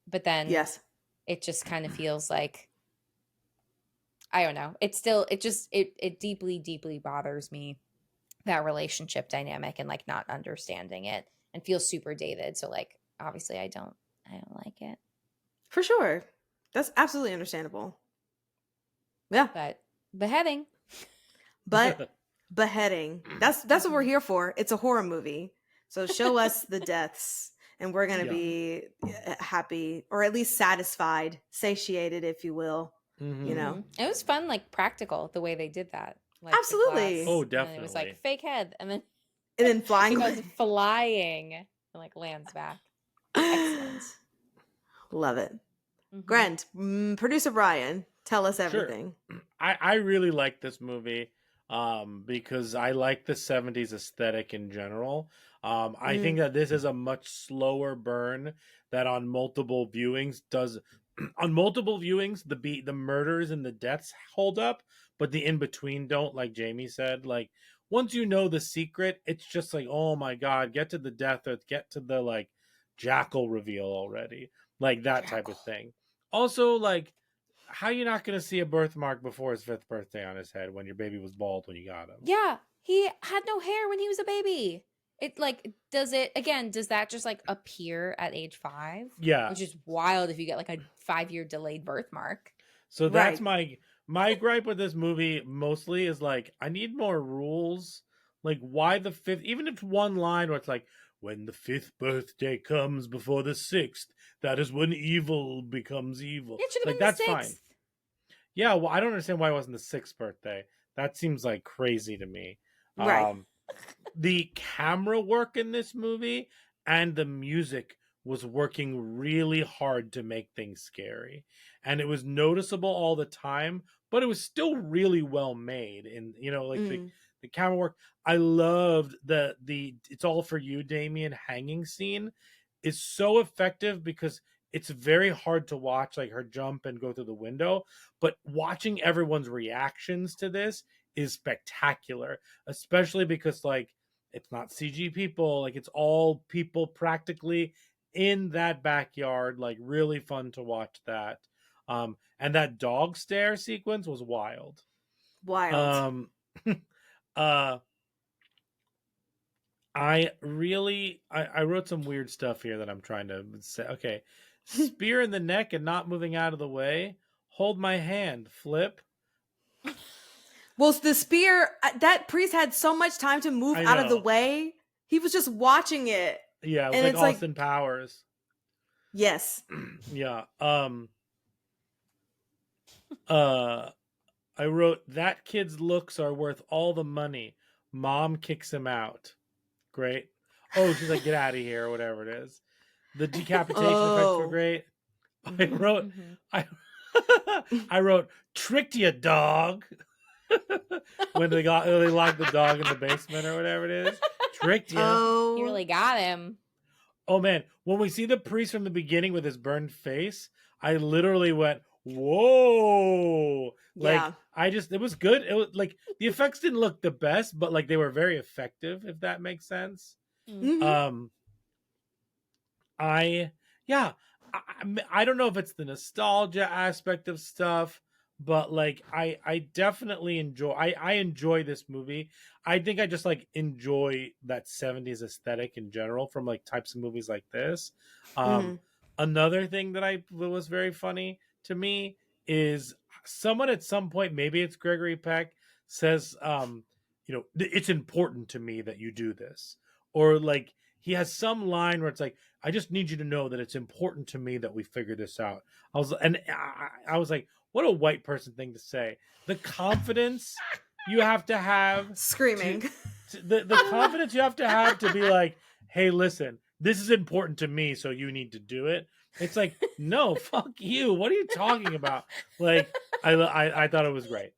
but then Yes. it just kind of feels like, I don't know. It deeply, deeply bothers me, that relationship dynamic, and like not understanding it, and feels super dated. So like, obviously I don't like it. For sure. That's absolutely understandable. Yeah. But beheading. But beheading. That's what we're here for. It's a horror movie. So show us the deaths and we're going to be happy, or at least satisfied, satiated, if you will. Mhm. You know. It was fun, like practical, the way they did that. Like the Absolutely. glass, Oh, and then it was like definitely. fake head, and then it flying. goes flying and like lands back. Excellent. Love it. Mhm. Grant, producer Brian, tell us Sure. everything. I really like this movie because I like the 70s aesthetic in general. I think that this is a much slower burn that on multiple viewings does. On multiple viewings, the murders and the deaths hold up, but the in between don't. Like Jamie said, like once you know the secret, it's just like, oh my god, get to the death or get to the like jackal reveal already, like that type of thing. Also, like, how you not going to see a birthmark before his 5th birthday on his head when your baby was bald when you got him? Yeah, he had no hair when he was a baby. It like, does that just like appear at age 5? Yeah. Which is wild if you get like a 5-year delayed birthmark. So that's Right. my gripe with this movie mostly is like, I need more rules. Like, why the 5th? Even if one line where it's like, when the 5th birthday comes before the 6th, that is when evil becomes evil. It should have Like, been that's the 6th. fine. Yeah, well, I don't understand why it wasn't the 6th birthday. That seems like crazy to me. Right. The camera work in this movie and the music was working really hard to make things scary. And it was noticeable all the time, but it was still really well made. And, you know, like the camera work. I loved the It's All For You, Damien hanging scene is so effective because it's very hard to watch, like her jump and go through the window, but watching everyone's reactions to this is spectacular, especially because like it's not CG people, like it's all people practically in that backyard. Like really fun to watch that. And that dog stare sequence was wild. Wild. uh I wrote some weird stuff here that I'm trying to say. Okay. Spear in the neck and not moving out of the way. Hold my hand. Flip. Well, the spear, that priest had so much time to move I out of the know. way. He was just watching it. Yeah, it was And like it's like- Austin Powers. Yes. Yeah. I wrote, that kid's looks are worth all the money. Mom kicks him out. Great. Oh, she's like, get out of here, or whatever it is. The decapitation effects were great. I wrote, I wrote, tricked you, dog. When they locked the dog in the basement or whatever it is. Tricked you. Oh. He really got him. Oh man, when we see the priest from the beginning with his burned face, I literally went, whoa. Like, Yeah. it was good. It was like, the effects didn't look the best, but like they were very effective, if that makes sense. Mhm. I don't know if it's the nostalgia aspect of stuff, but like I definitely enjoy I enjoy this movie. I think I just like enjoy that 70s aesthetic in general from like types of movies like this. Another thing that was very funny to me is someone at some point, maybe it's Gregory Peck, says it's important to me that you do this, or like he has some line where it's like, I just need you to know that it's important to me that we figure this out. I was like, what a white person thing to say. The confidence you have to have, Screaming. the confidence you have to be like, hey, listen, this is important to me, so you need to do it. It's like, no, fuck you. What are you talking about? Like, I thought it was great.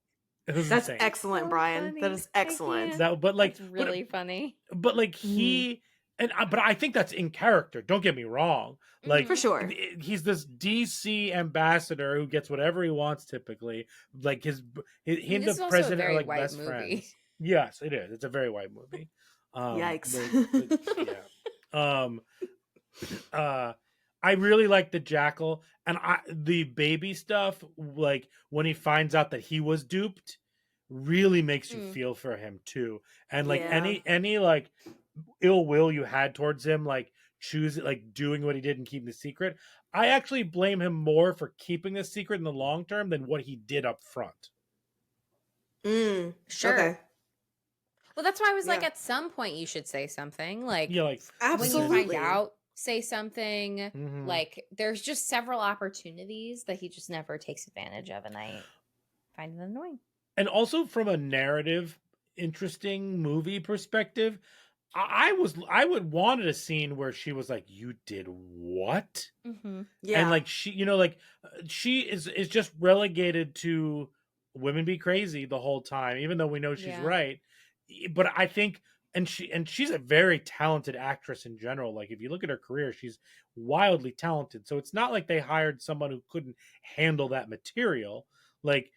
It was That's insane. excellent, So Brian. funny. That is I excellent. can't. That, but like, That's really funny. but like he but I think that's in character. Don't get me wrong. Like, For sure. he's this DC ambassador who gets whatever he wants. Typically, like he and this is the also a president are very like white best movie. friends. Yes, it is. It's a very white movie. Yikes. I really like the Jackal, and the baby stuff. Like when he finds out that he was duped, really makes you feel for him too. And like any like ill will you had towards him, like doing what he did and keeping the secret. I actually blame him more for keeping the secret in the long term than what he did up front. Sure. Okay. Well, that's why I was like, at some point you should say something. Like, Yeah, like Absolutely. when you find out, say something. Mhm. Like, there's just several opportunities that he just never takes advantage of, and I find it annoying. And also from a narrative, interesting movie perspective, I would wanted a scene where she was like, "You did what?" Mm-hmm. Yeah. And like she, she is just relegated to women be crazy the whole time, even though we know she's right. But I think, and she's a very talented actress in general. Like if you look at her career, she's wildly talented. So it's not like they hired someone who couldn't handle that material. Like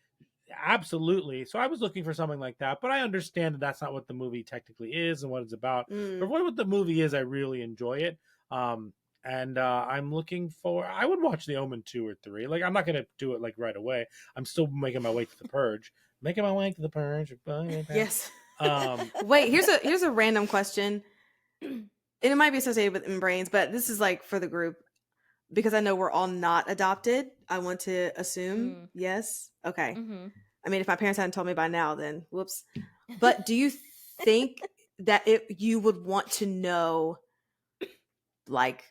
absolutely. So I was looking for something like that, but I understand that that's not what the movie technically is and what it's about. But what the movie is, I really enjoy it. And I'm looking for. I would watch The Omen 2 or 3. Like I'm not gonna do it like right away. I'm still making my way to The Purge. Making my way to The Purge. Yes. Wait, here's a random question. And it might be associated with In Brains, but this is like for the group because I know we're all not adopted. I want to assume yes. Okay. I mean, if my parents hadn't told me by now, then whoops. But do you think that you would want to know, like,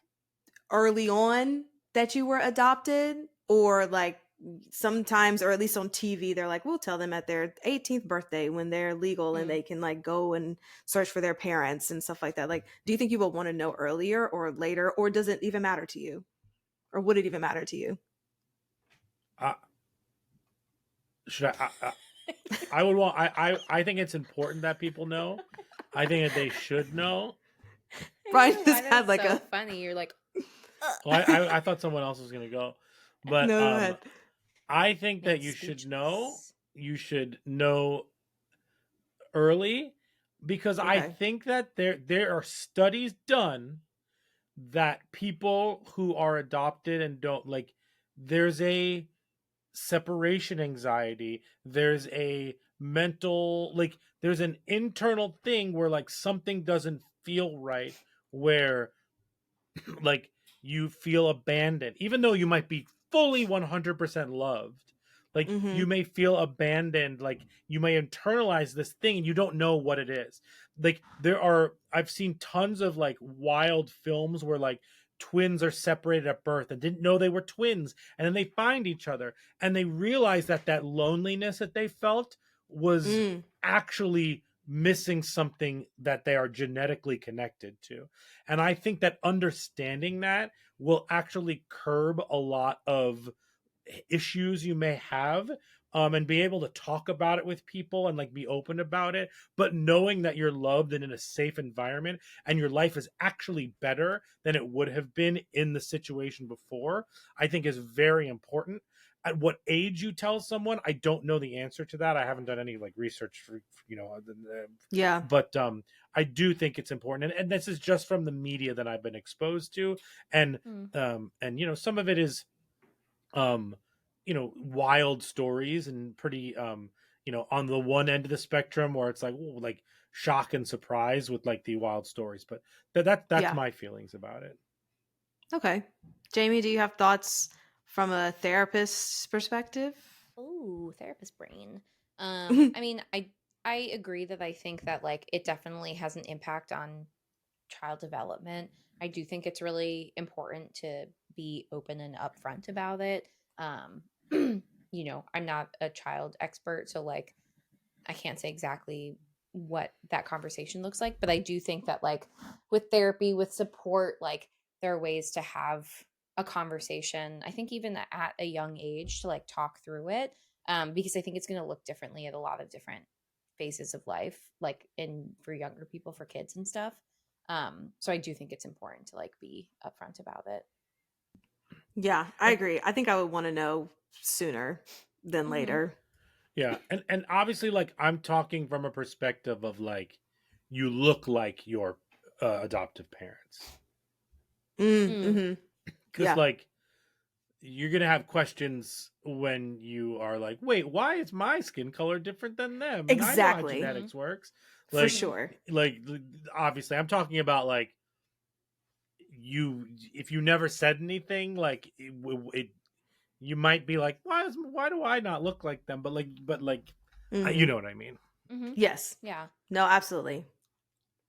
early on that you were adopted, or like sometimes, or at least on TV, they're like, we'll tell them at their 18th birthday when they're legal and they can like go and search for their parents and stuff like that. Like, do you think you would want to know earlier or later, or does it even matter to you, or would it even matter to you? Should I would want. I think it's important that people know. I think that they should know. Brian just had like so a funny. You're like, well, I thought someone else was gonna go, but no, go ahead. I think that you should know. You should know early, because I think that there are studies done that people who are adopted and don't like. There's a separation anxiety. There's a mental, like there's an internal thing where like something doesn't feel right, where like you feel abandoned even though you might be fully 100% loved. Like you may feel abandoned, like you may internalize this thing and you don't know what it is. Like I've seen tons of like wild films where like twins are separated at birth and didn't know they were twins, and then they find each other and they realize that loneliness that they felt was actually missing something that they are genetically connected to. And I think that understanding that will actually curb a lot of issues you may have, and be able to talk about it with people and like be open about it, but knowing that you're loved and in a safe environment and your life is actually better than it would have been in the situation before, I think is very important. At what age you tell someone, I don't know the answer to that. I haven't done any like research for yeah, but I do think it's important, and this is just from the media that I've been exposed to, and some of it is wild stories and pretty on the one end of the spectrum where it's like, ooh, like shock and surprise with like the wild stories, but that's my feelings about it. Okay. Jamie, do you have thoughts from a therapist's perspective? ooh, therapist brain. I mean, I agree that I think that like it definitely has an impact on child development. I do think it's really important to be open and upfront about it. I'm not a child expert, so like I can't say exactly what that conversation looks like, but I do think that like with therapy, with support, like there are ways to have a conversation. I think even at a young age to like talk through it. because I think it's going to look differently at a lot of different phases of life, like for younger people, for kids and stuff. So I do think it's important to like be upfront about it. Yeah, I agree. I think I would want to know sooner than later. Yeah, and obviously, like, I'm talking from a perspective of like, you look like your adoptive parents, Mm-hmm. because Yeah. like you're gonna have questions when you are like, wait, why is my skin color different than them? And I know how Exactly. genetics works. For Like, sure. like obviously, I'm talking about like if you never said anything, like it you might be like, why do I not look like them? But like Mhm. you know what I mean. Yes. Yeah. No, absolutely.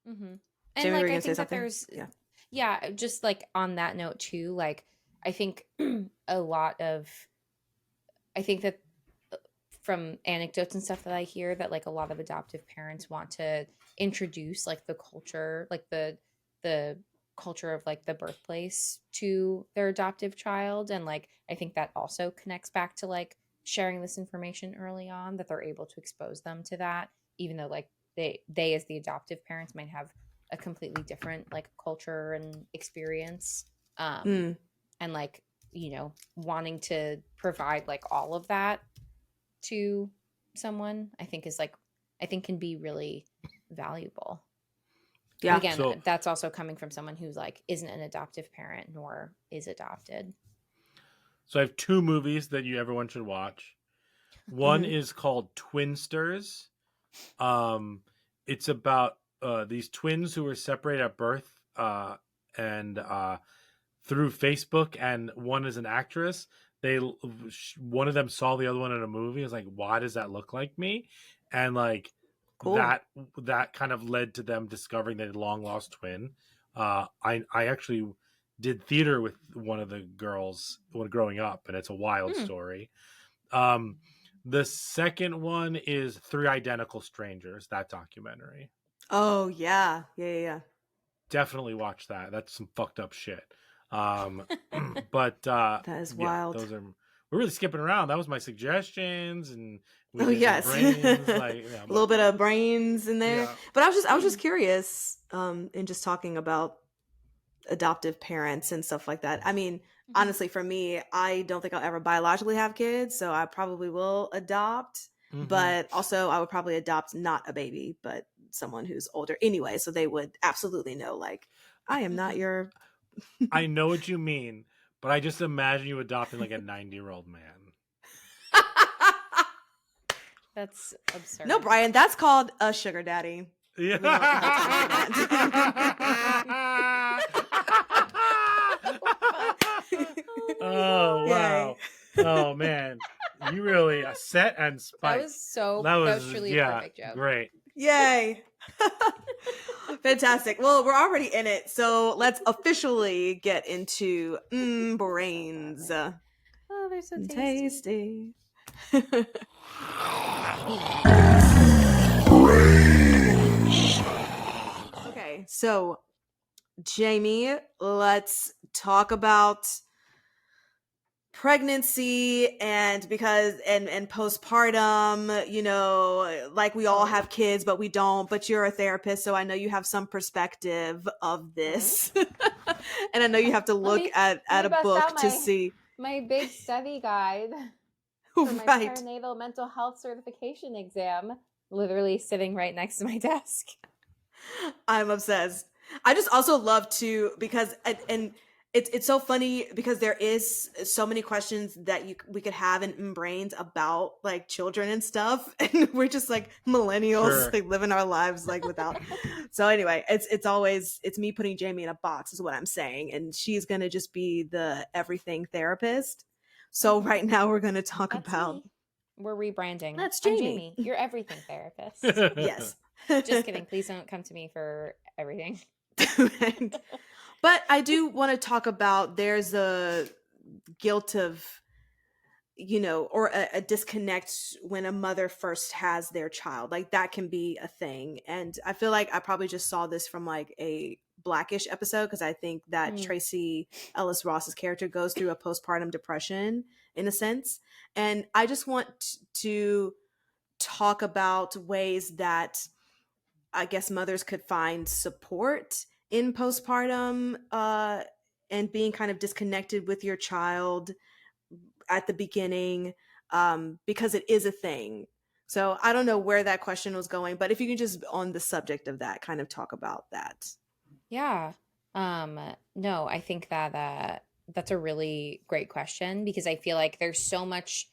And Jamie, were like you I gonna say think that something? yeah, just like on that note too, like I think I think that from anecdotes and stuff that I hear, that like a lot of adoptive parents want to introduce like the culture, like the culture of like the birthplace to their adoptive child. And like I think that also connects back to like sharing this information early on, that they're able to expose them to that, even though like they as the adoptive parents might have a completely different like culture and experience. And like, you know, wanting to provide like all of that to someone, I think can be really valuable. Yeah. But again, So- that's also coming from someone who's like isn't an adoptive parent nor is adopted. So I have two movies that everyone should watch. One is called Twinsters. It's about these twins who were separated at birth, and through Facebook, and one is an actress. One of them saw the other one in a movie. It's like, why does that look like me? And like Cool. that kind of led to them discovering their long lost twin. I actually did theater with one of the girls when growing up, and it's a wild story. The second one is Three Identical Strangers, that documentary. Oh yeah. Yeah. Definitely watch that. That's some fucked up shit. But That is wild. we're really skipping around. That was my suggestions, and we Oh did yes. brains, like, yeah, a little bit of brains in there. Yeah. But I was just curious, in just talking about adoptive parents and stuff like that. I mean, honestly, for me, I don't think I'll ever biologically have kids, so I probably will adopt. But also I would probably adopt not a baby, but someone who's older anyway, so they would absolutely know, like, I am not your I know what you mean, but I just imagine you adopting like a 90-year-old man. That's absurd. No, Brian, that's called a sugar daddy. Yeah. We don't have time for Oh wow. Oh man. You really set and spike. That was truly a perfect joke. Great. Yay. Fantastic. Well, we're already in it, so let's officially get into brains. Oh, they're so Tasty. Okay, so Jamie, let's talk about pregnancy and postpartum. You know, like, we all have kids, but we don't. But you're a therapist, so I know you have some perspective of this. And I know you have to look at a book to see my big study guide for my right. perinatal mental health certification exam, literally sitting right next to my desk. I'm obsessed. I just also love to, because and it's so funny because there is so many questions that we could have in brains about like children and stuff, and we're just like millennials, like living our lives like without. So anyway, it's me putting Jamie in a box is what I'm saying, and she's gonna just be the everything therapist. So right now we're gonna talk about. Me. We're rebranding. That's I'm Jamie. You're everything therapist. Yes. Just kidding. Please don't come to me for everything. But I do want to talk about, there's a guilt of, you know, or a disconnect when a mother first has their child. Like, that can be a thing. And I feel like I probably just saw this from like a Blackish episode, because I think that Tracy Ellis Ross's character goes through a postpartum depression in a sense. And I just want to talk about ways that I guess mothers could find support in postpartum, and being kind of disconnected with your child at the beginning, because it is a thing. So I don't know where that question was going, but if you can just on the subject of that, kind of talk about that. Yeah. No, I think that that's a really great question, because I feel like there's so much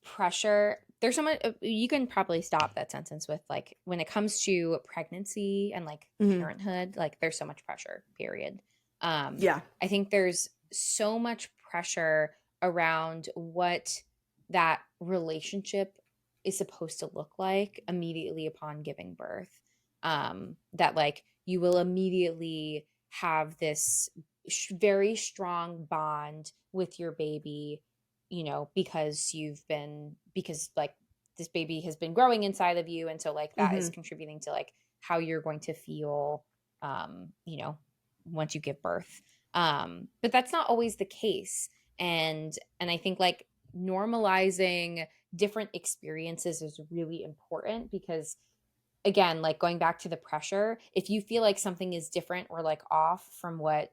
pressure. There's so much, you can probably stop that sentence with like, when it comes to pregnancy and like parenthood, like there's so much pressure, period. Yeah. I think there's so much pressure around what that relationship is supposed to look like immediately upon giving birth. That like you will immediately have this very strong bond with your baby, you know, because like this baby has been growing inside of you, and so like that is contributing to like how you're going to feel, you know, once you give birth. But that's not always the case. And I think like normalizing different experiences is really important, because again, like going back to the pressure, if you feel like something is different or like off from what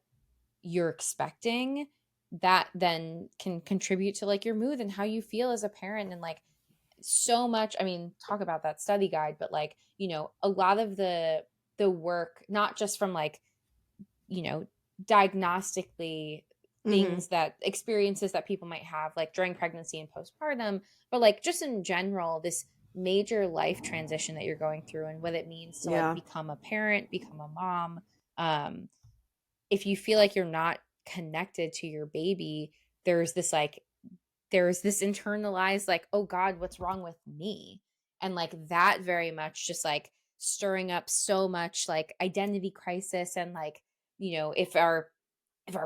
you're expecting, that then can contribute to like your mood and how you feel as a parent. And like so much, I mean, talk about that study guide, but like, you know, a lot of the work, not just from like, you know, diagnostically things that experiences that people might have like during pregnancy and postpartum, but like just in general, this major life transition that you're going through and what it means to like become a parent, become a mom. If you feel like you're not connected to your baby, there's this internalized like, oh God, what's wrong with me? And like that very much just like stirring up so much like identity crisis, and like, you know, if our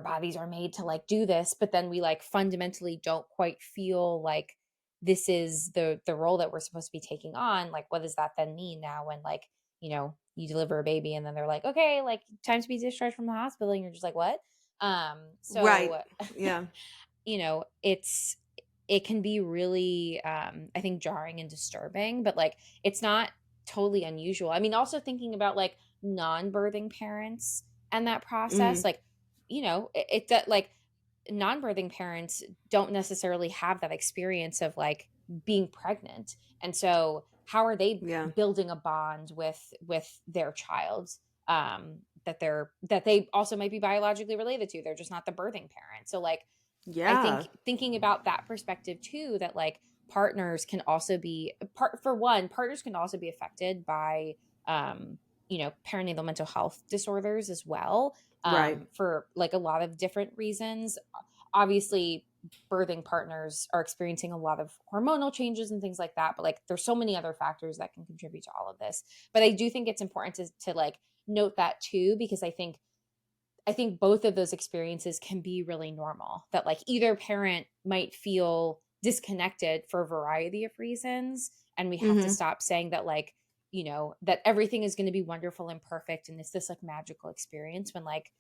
bodies are made to like do this, but then we like fundamentally don't quite feel like this is the role that we're supposed to be taking on, like what does that then mean now when like, you know, you deliver a baby and then they're like, okay, like time to be discharged from the hospital, and you're just like, what? Right. So Yeah. you know, it can be really I think jarring and disturbing, but like it's not totally unusual. I mean, also thinking about like non-birthing parents and that process, like, you know, like non-birthing parents don't necessarily have that experience of like being pregnant, and so how are they building a bond with their child, that they also might be biologically related to? They're just not the birthing parent. So like I think thinking about that perspective too, that like partners can also be partners can also be affected by you know, perinatal mental health disorders as well, for like a lot of different reasons. Obviously birthing partners are experiencing a lot of hormonal changes and things like that, but like there's so many other factors that can contribute to all of this. But I do think it's important to like note that too, because I think both of those experiences can be really normal, that like either parent might feel disconnected for a variety of reasons, and we have to stop saying that like, you know, that everything is going to be wonderful and perfect and it's this like magical experience, when like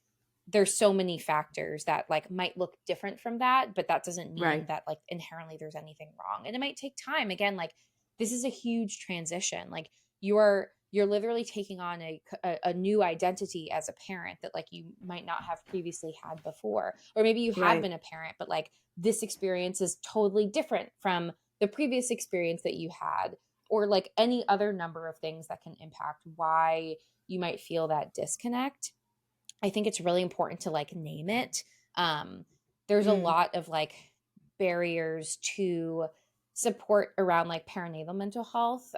there's so many factors that like might look different from that, but that doesn't mean that like inherently there's anything wrong. And it might take time. Again, like this is a huge transition. Like you're literally taking on a new identity as a parent that like you might not have previously had before, or maybe you have been a parent, but like this experience is totally different from the previous experience that you had, or like any other number of things that can impact why you might feel that disconnect. I think it's really important to like name it. There's a lot of like barriers to support around like perinatal mental health.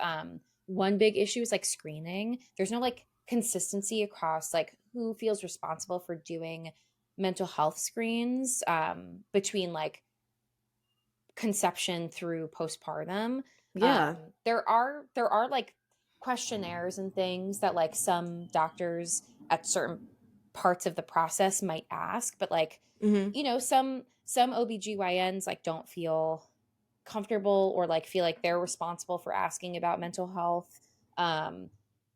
One big issue is like screening. There's no like consistency across like who feels responsible for doing mental health screens, between like conception through postpartum. There are like questionnaires and things that like some doctors at certain parts of the process might ask, but like, you know, some OBGYNs like don't feel comfortable or like feel like they're responsible for asking about mental health.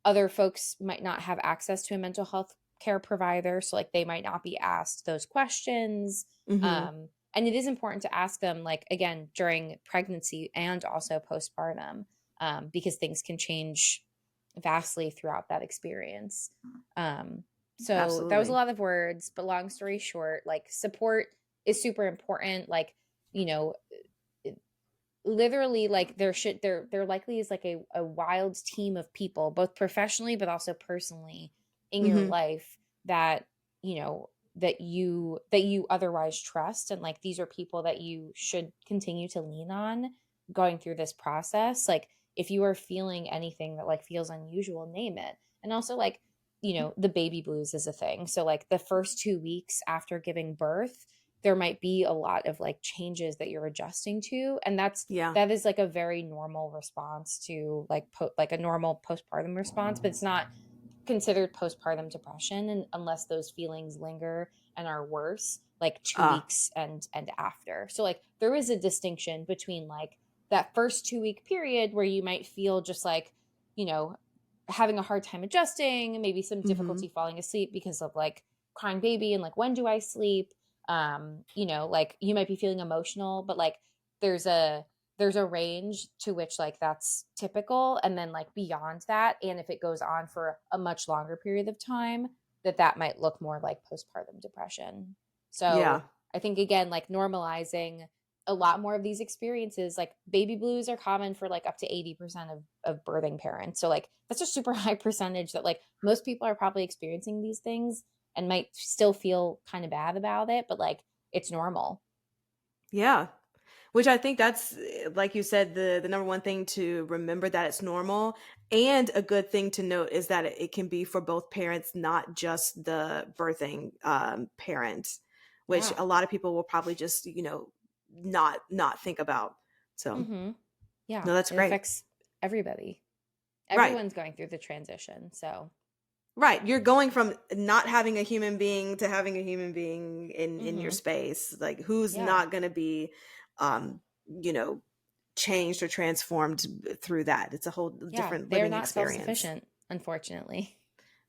Other folks might not have access to a mental health care provider, so like they might not be asked those questions. Mhm. And it is important to ask them, like, again, during pregnancy and also postpartum, because things can change vastly throughout that experience. So that was a Absolutely. lot of words, but long story short, like, support is super important. Like, you know, literally, like, there likely is like a wild team of people, both professionally but also personally, in your Mhm. life that, you know, that you otherwise trust, and like these are people that you should continue to lean on going through this process. Like, if you are feeling anything that like feels unusual, name it. And also, like, you know, the baby blues is a thing. So like the first 2 weeks after giving birth, there might be a lot of like changes that you're adjusting to, and Yeah. that is like a very normal response to like like a normal postpartum response, but it's not considered postpartum depression, and unless those feelings linger and are worse like two Ah. weeks and after. So like there is a distinction between like that first 2 week period where you might feel just like, you know, having a hard time adjusting, maybe some Mhm. difficulty falling asleep because of like crying baby and like when do I sleep, you know, like you might be feeling emotional, but like there's a there's a range to which like that's typical, and then like beyond that, and if it goes on for a much longer period of time, that might look more like postpartum depression. Yeah. So I think, again, like normalizing a lot more of these experiences. Like baby blues are common for like up to 80% of birthing parents, so like that's a super high percentage that like most people are probably experiencing these things and might still feel kind of bad about it, but like it's normal. Yeah. Which I think that's, like you said, the number one thing to remember, that it's normal. And a good thing to note is that it can be for both parents, not just the birthing parent, which Yeah. a lot of people will probably just, not think about. So, Mm-hmm. Yeah, no, that's it great. affects everybody. Right. Everyone's going through the transition. So, Right. You're going from not having a human being to having a human being in your mm-hmm. space. Like, who's Yeah, not going to be um, you know, changed or transformed through that? It's a whole yeah, different they're living not experience. self-sufficient, unfortunately.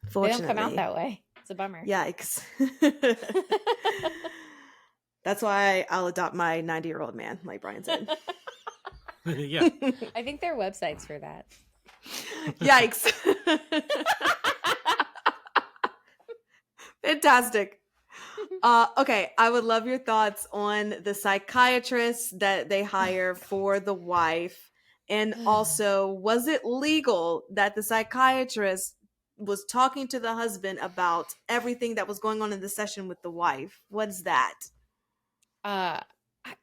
They don't come out Fortunately. that way. It's a bummer. Yikes. That's why I'll adopt my 90-year-old man, like Brian said. Yeah. I think there are websites for that. Yikes. Fantastic. Okay, I would love your thoughts on the psychiatrist that they hire for the wife. And also, was it legal that the psychiatrist was talking to the husband about everything that was going on in the session with the wife? What's that? uh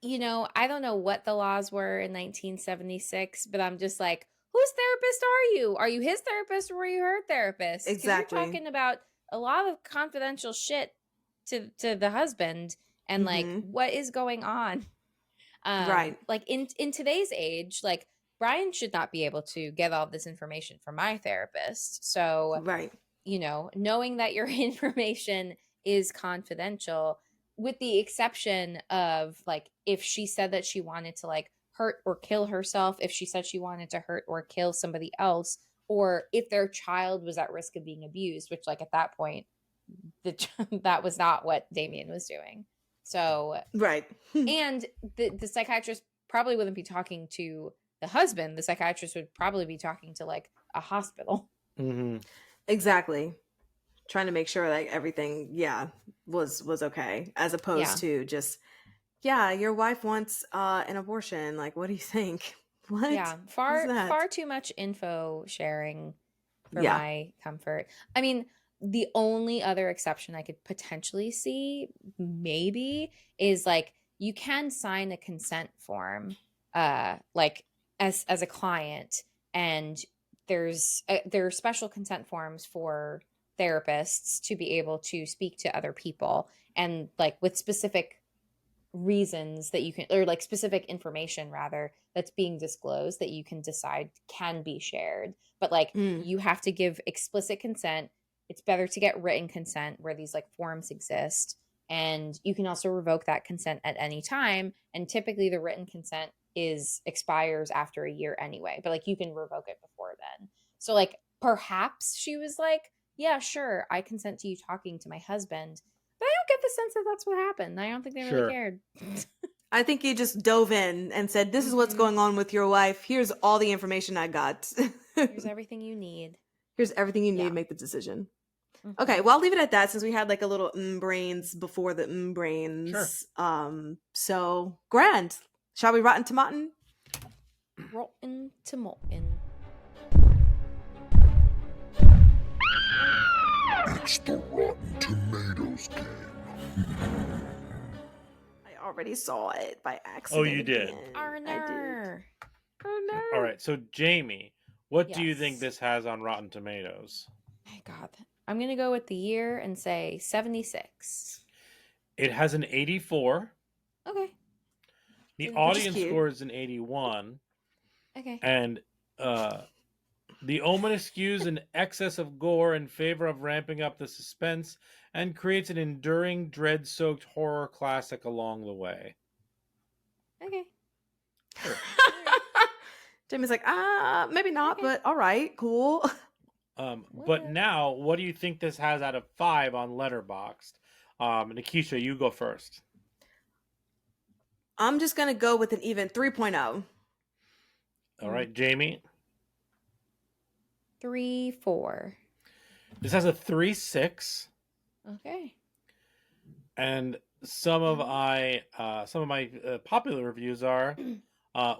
you know, I don't know what the laws were in 1976, but I'm just like, whose therapist are you his therapist, or were you her therapist? Because you're Exactly. talking about a lot of confidential shit to the husband, and like Mm-hmm. what is going on. Right. Like in today's age, like Brian should not be able to get all this information from my therapist. So, Right. you know, knowing that your information is confidential, with the exception of like if she said that she wanted to like hurt or kill herself, if she said she wanted to hurt or kill somebody else, or if their child was at risk of being abused, which like at that point, that was not what Damien was doing. So, Right. and the psychiatrist probably wouldn't be talking to the husband. The psychiatrist would probably be talking to like a hospital. Mm-hmm. Exactly. Trying to make sure like everything, yeah, was okay, as Yeah. opposed to just, yeah, your wife wants an abortion. Like, what do you think? What? Yeah, What's far that? far too much info sharing for Yeah. my comfort. I mean, the only other exception I could potentially see maybe is like you can sign a consent form like as a client, and there are special consent forms for therapists to be able to speak to other people, and like with specific reasons that you can, or like specific information rather, that's being disclosed that you can decide can be shared, but like Mm, you have to give explicit consent. It's better to get written consent where these like forms exist, and you can also revoke that consent at any time, and typically the written consent is expires after a year anyway, but like you can revoke it before then. So like perhaps she was like yeah, sure, I consent to you talking to my husband, but I don't get the sense that that's what happened. I don't think they really Sure. cared. I think he just dove in and said, "This is what's Mhm. going on with your wife. Here's all the information I got. Here's everything you need. Here's everything you need Yeah. to make the decision." Mhm. Okay, well, I'll leave it at that since we had like a little brains before the brains. Sure. So grand. Shall we rotten tomatin? Rotten to molten. It's the Rotten Tomatoes game. I already saw it by accident. Oh, you did? again. I Arner. did. Oh no. All right. So Jamie, what do you think Yes. this has on Rotten Tomatoes? My God. I'm going to go with the year and say 76. It has an 84. Okay. The Which is audience cute. score is an 81. Okay. And the Omen eschews an excess of gore in favor of ramping up the suspense and creates an enduring, dread-soaked horror classic along the way. Okay. Jimmy's like, maybe not, Okay. but all right, cool. But now, what do you think this has out of 5 on Letterboxd? Nikisha, you go first. I'm just gonna go with an even 3.0. All right, Jamie. 3, 4. This has a 3.6. Okay. And some of my popular reviews are,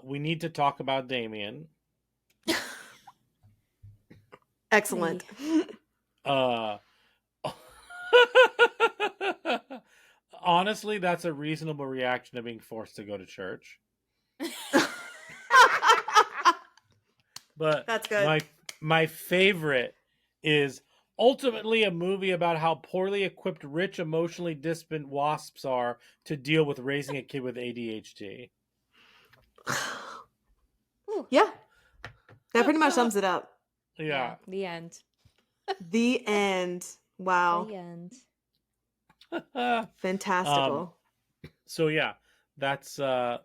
we need to talk about Damien. Excellent. Honestly, that's a reasonable reaction to being forced to go to church. But That's good. My favorite is ultimately a movie about how poorly equipped rich, emotionally distant wasps are to deal with raising a kid with ADHD. Yeah. That pretty much sums it up. Yeah. The end. The end. Wow. The end. Fantastical. So yeah, that's the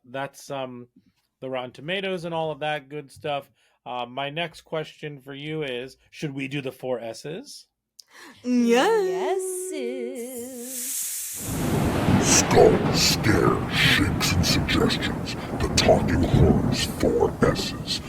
Rotten Tomatoes and all of that good stuff. My next question for you is: should we do the 4 S's? Yes. Skull, scare, shakes, and suggestions. The Talking Horrors 4 S's.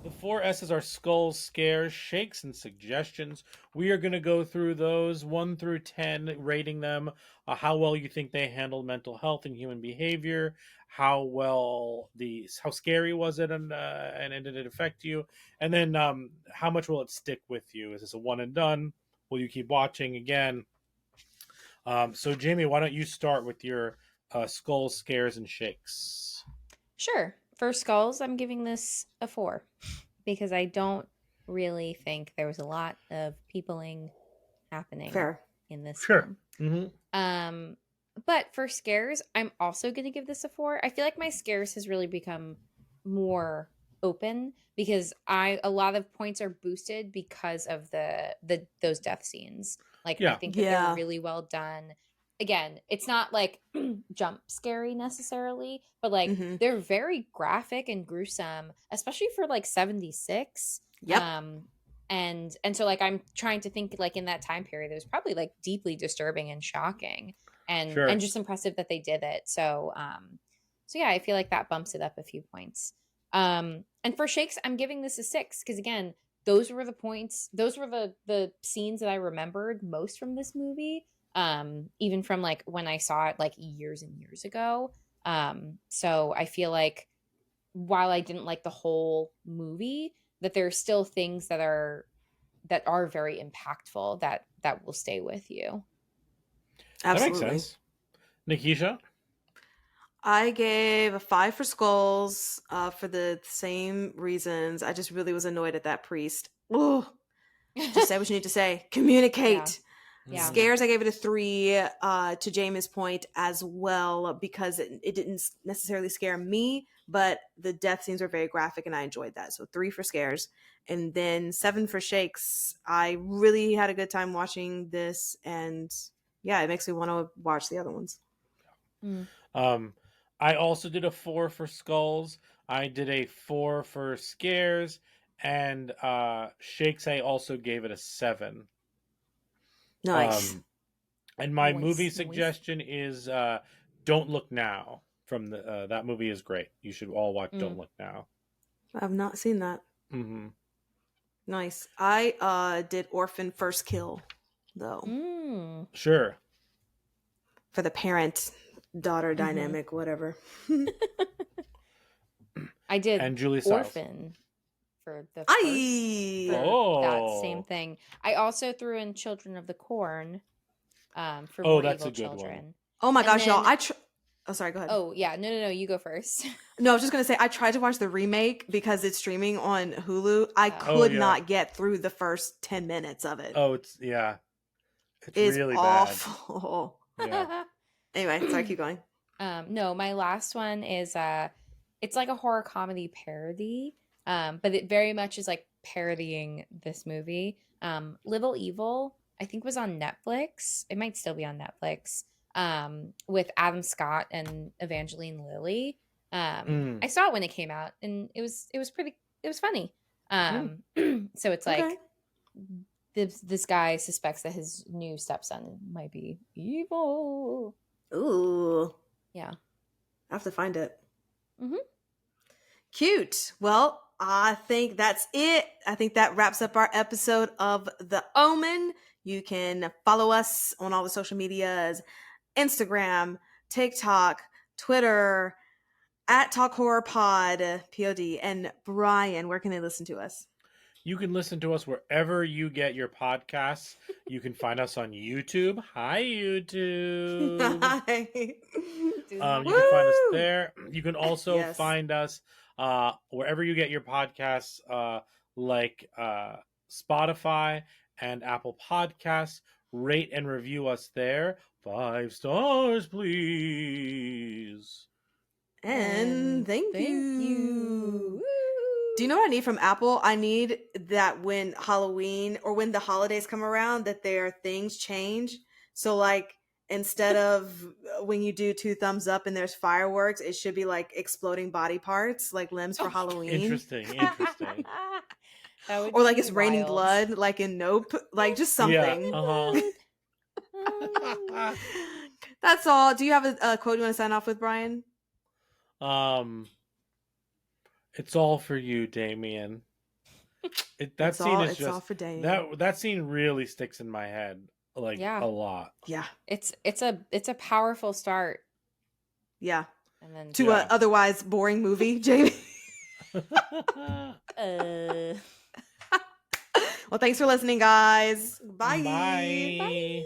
The 4 S's are skulls, scares, shakes, and suggestions. We are going to go through those 1 through 10, rating them, how well you think they handled mental health and human behavior, how scary was it, and did it affect you, and then how much will it stick with you? Is this a one and done? Will you keep watching again? So Jamie, why don't you start with your skulls, scares, and shakes? Sure. For skulls, I'm giving this a 4 because I don't really think there was a lot of peopling happening Fair. in this Sure. film. Mm-hmm. But for scares, I'm also going to give this a 4. I feel like my scares has really become more open because a lot of points are boosted because of those death scenes. Like I think that they're really well done. Again, it's not like jump scary necessarily, but like they're very graphic and gruesome, especially for like 76. Yep. And so like I'm trying to think like in that time period, it was probably like deeply disturbing and shocking and just impressive that they did it. So yeah, I feel like that bumps it up a few points. And for shakes, I'm giving this a 6 because again, those were the scenes that I remembered most from this movie. Even from like when I saw it like years and years ago. So I feel like while I didn't like the whole movie, that there are still things that are very impactful that will stay with you. Absolutely. That makes sense. Nikisha? I gave a 5 for skulls for the same reasons. I just really was annoyed at that priest. Oh, just say what you need to say. Communicate. Yeah. Scares, I gave it a 3 to Jamie's point as well because it didn't necessarily scare me, but the death scenes were very graphic and I enjoyed that. So 3 for scares. And then 7 for shakes. I really had a good time watching this and yeah, it makes me want to watch the other ones. I also did a 4 for skulls. I did a 4 for scares and Shakesay also gave it a 7. Nice. And my Nice, movie nice. suggestion is Don't Look Now. From the that movie is great. You should all watch Don't Look Now. I've not seen that. Mm-hmm. Nice. I did Orphan First Kill, though. Sure. For the parent-daughter dynamic, whatever. I did And Julie Stiles. Orphan for the Aye. for that same thing. I also threw in Children of the Corn for Oh, More that's Evil a good one. Children. Oh my And gosh, y'all! then- Oh, sorry. Go ahead. Oh yeah, no, you go first. No, I was just gonna say I tried to watch the remake because it's streaming on Hulu. I could not get through the first 10 minutes of it. Oh, it's really awful. bad. Yeah. Anyway, sorry, keep going. No, my last one is it's like a horror comedy parody, but it very much is like parodying this movie. Little Evil, I think, was on Netflix. It might still be on Netflix. With Adam Scott and Evangeline Lilly. I saw it when it came out, and it was funny. So it's like this guy suspects that his new stepson might be evil. Ooh. Yeah. I have to find it. Mm-hmm. Cute. Well, I think that's it. I think that wraps up our episode of The Omen. You can follow us on all the social medias, Instagram, TikTok, Twitter, at Talk Horror Pod, POD. And Brian, where can they listen to us? You can listen to us wherever you get your podcasts. You can find us on YouTube. Hi, YouTube. Hi. You can find us there. You can also find us wherever you get your podcasts, like Spotify and Apple Podcasts. Rate and review us there. 5 stars, please. And thank you. Do you know what I need from Apple? I need that when Halloween or when the holidays come around, that their things change. So like instead of when you do 2 thumbs up and there's fireworks, it should be like exploding body parts, like limbs for Halloween. Interesting. Or like it's raining blood, like in Nope. Like just something. Yeah, That's all. Do you have a quote you want to sign off with, Brian? It's all for you, Damien. That scene is just all for Damien. that scene really sticks in my head like a lot. Yeah. It's a powerful start. Yeah. And then to a otherwise boring movie, Jamie. Well, thanks for listening, guys. Bye. Bye. Bye.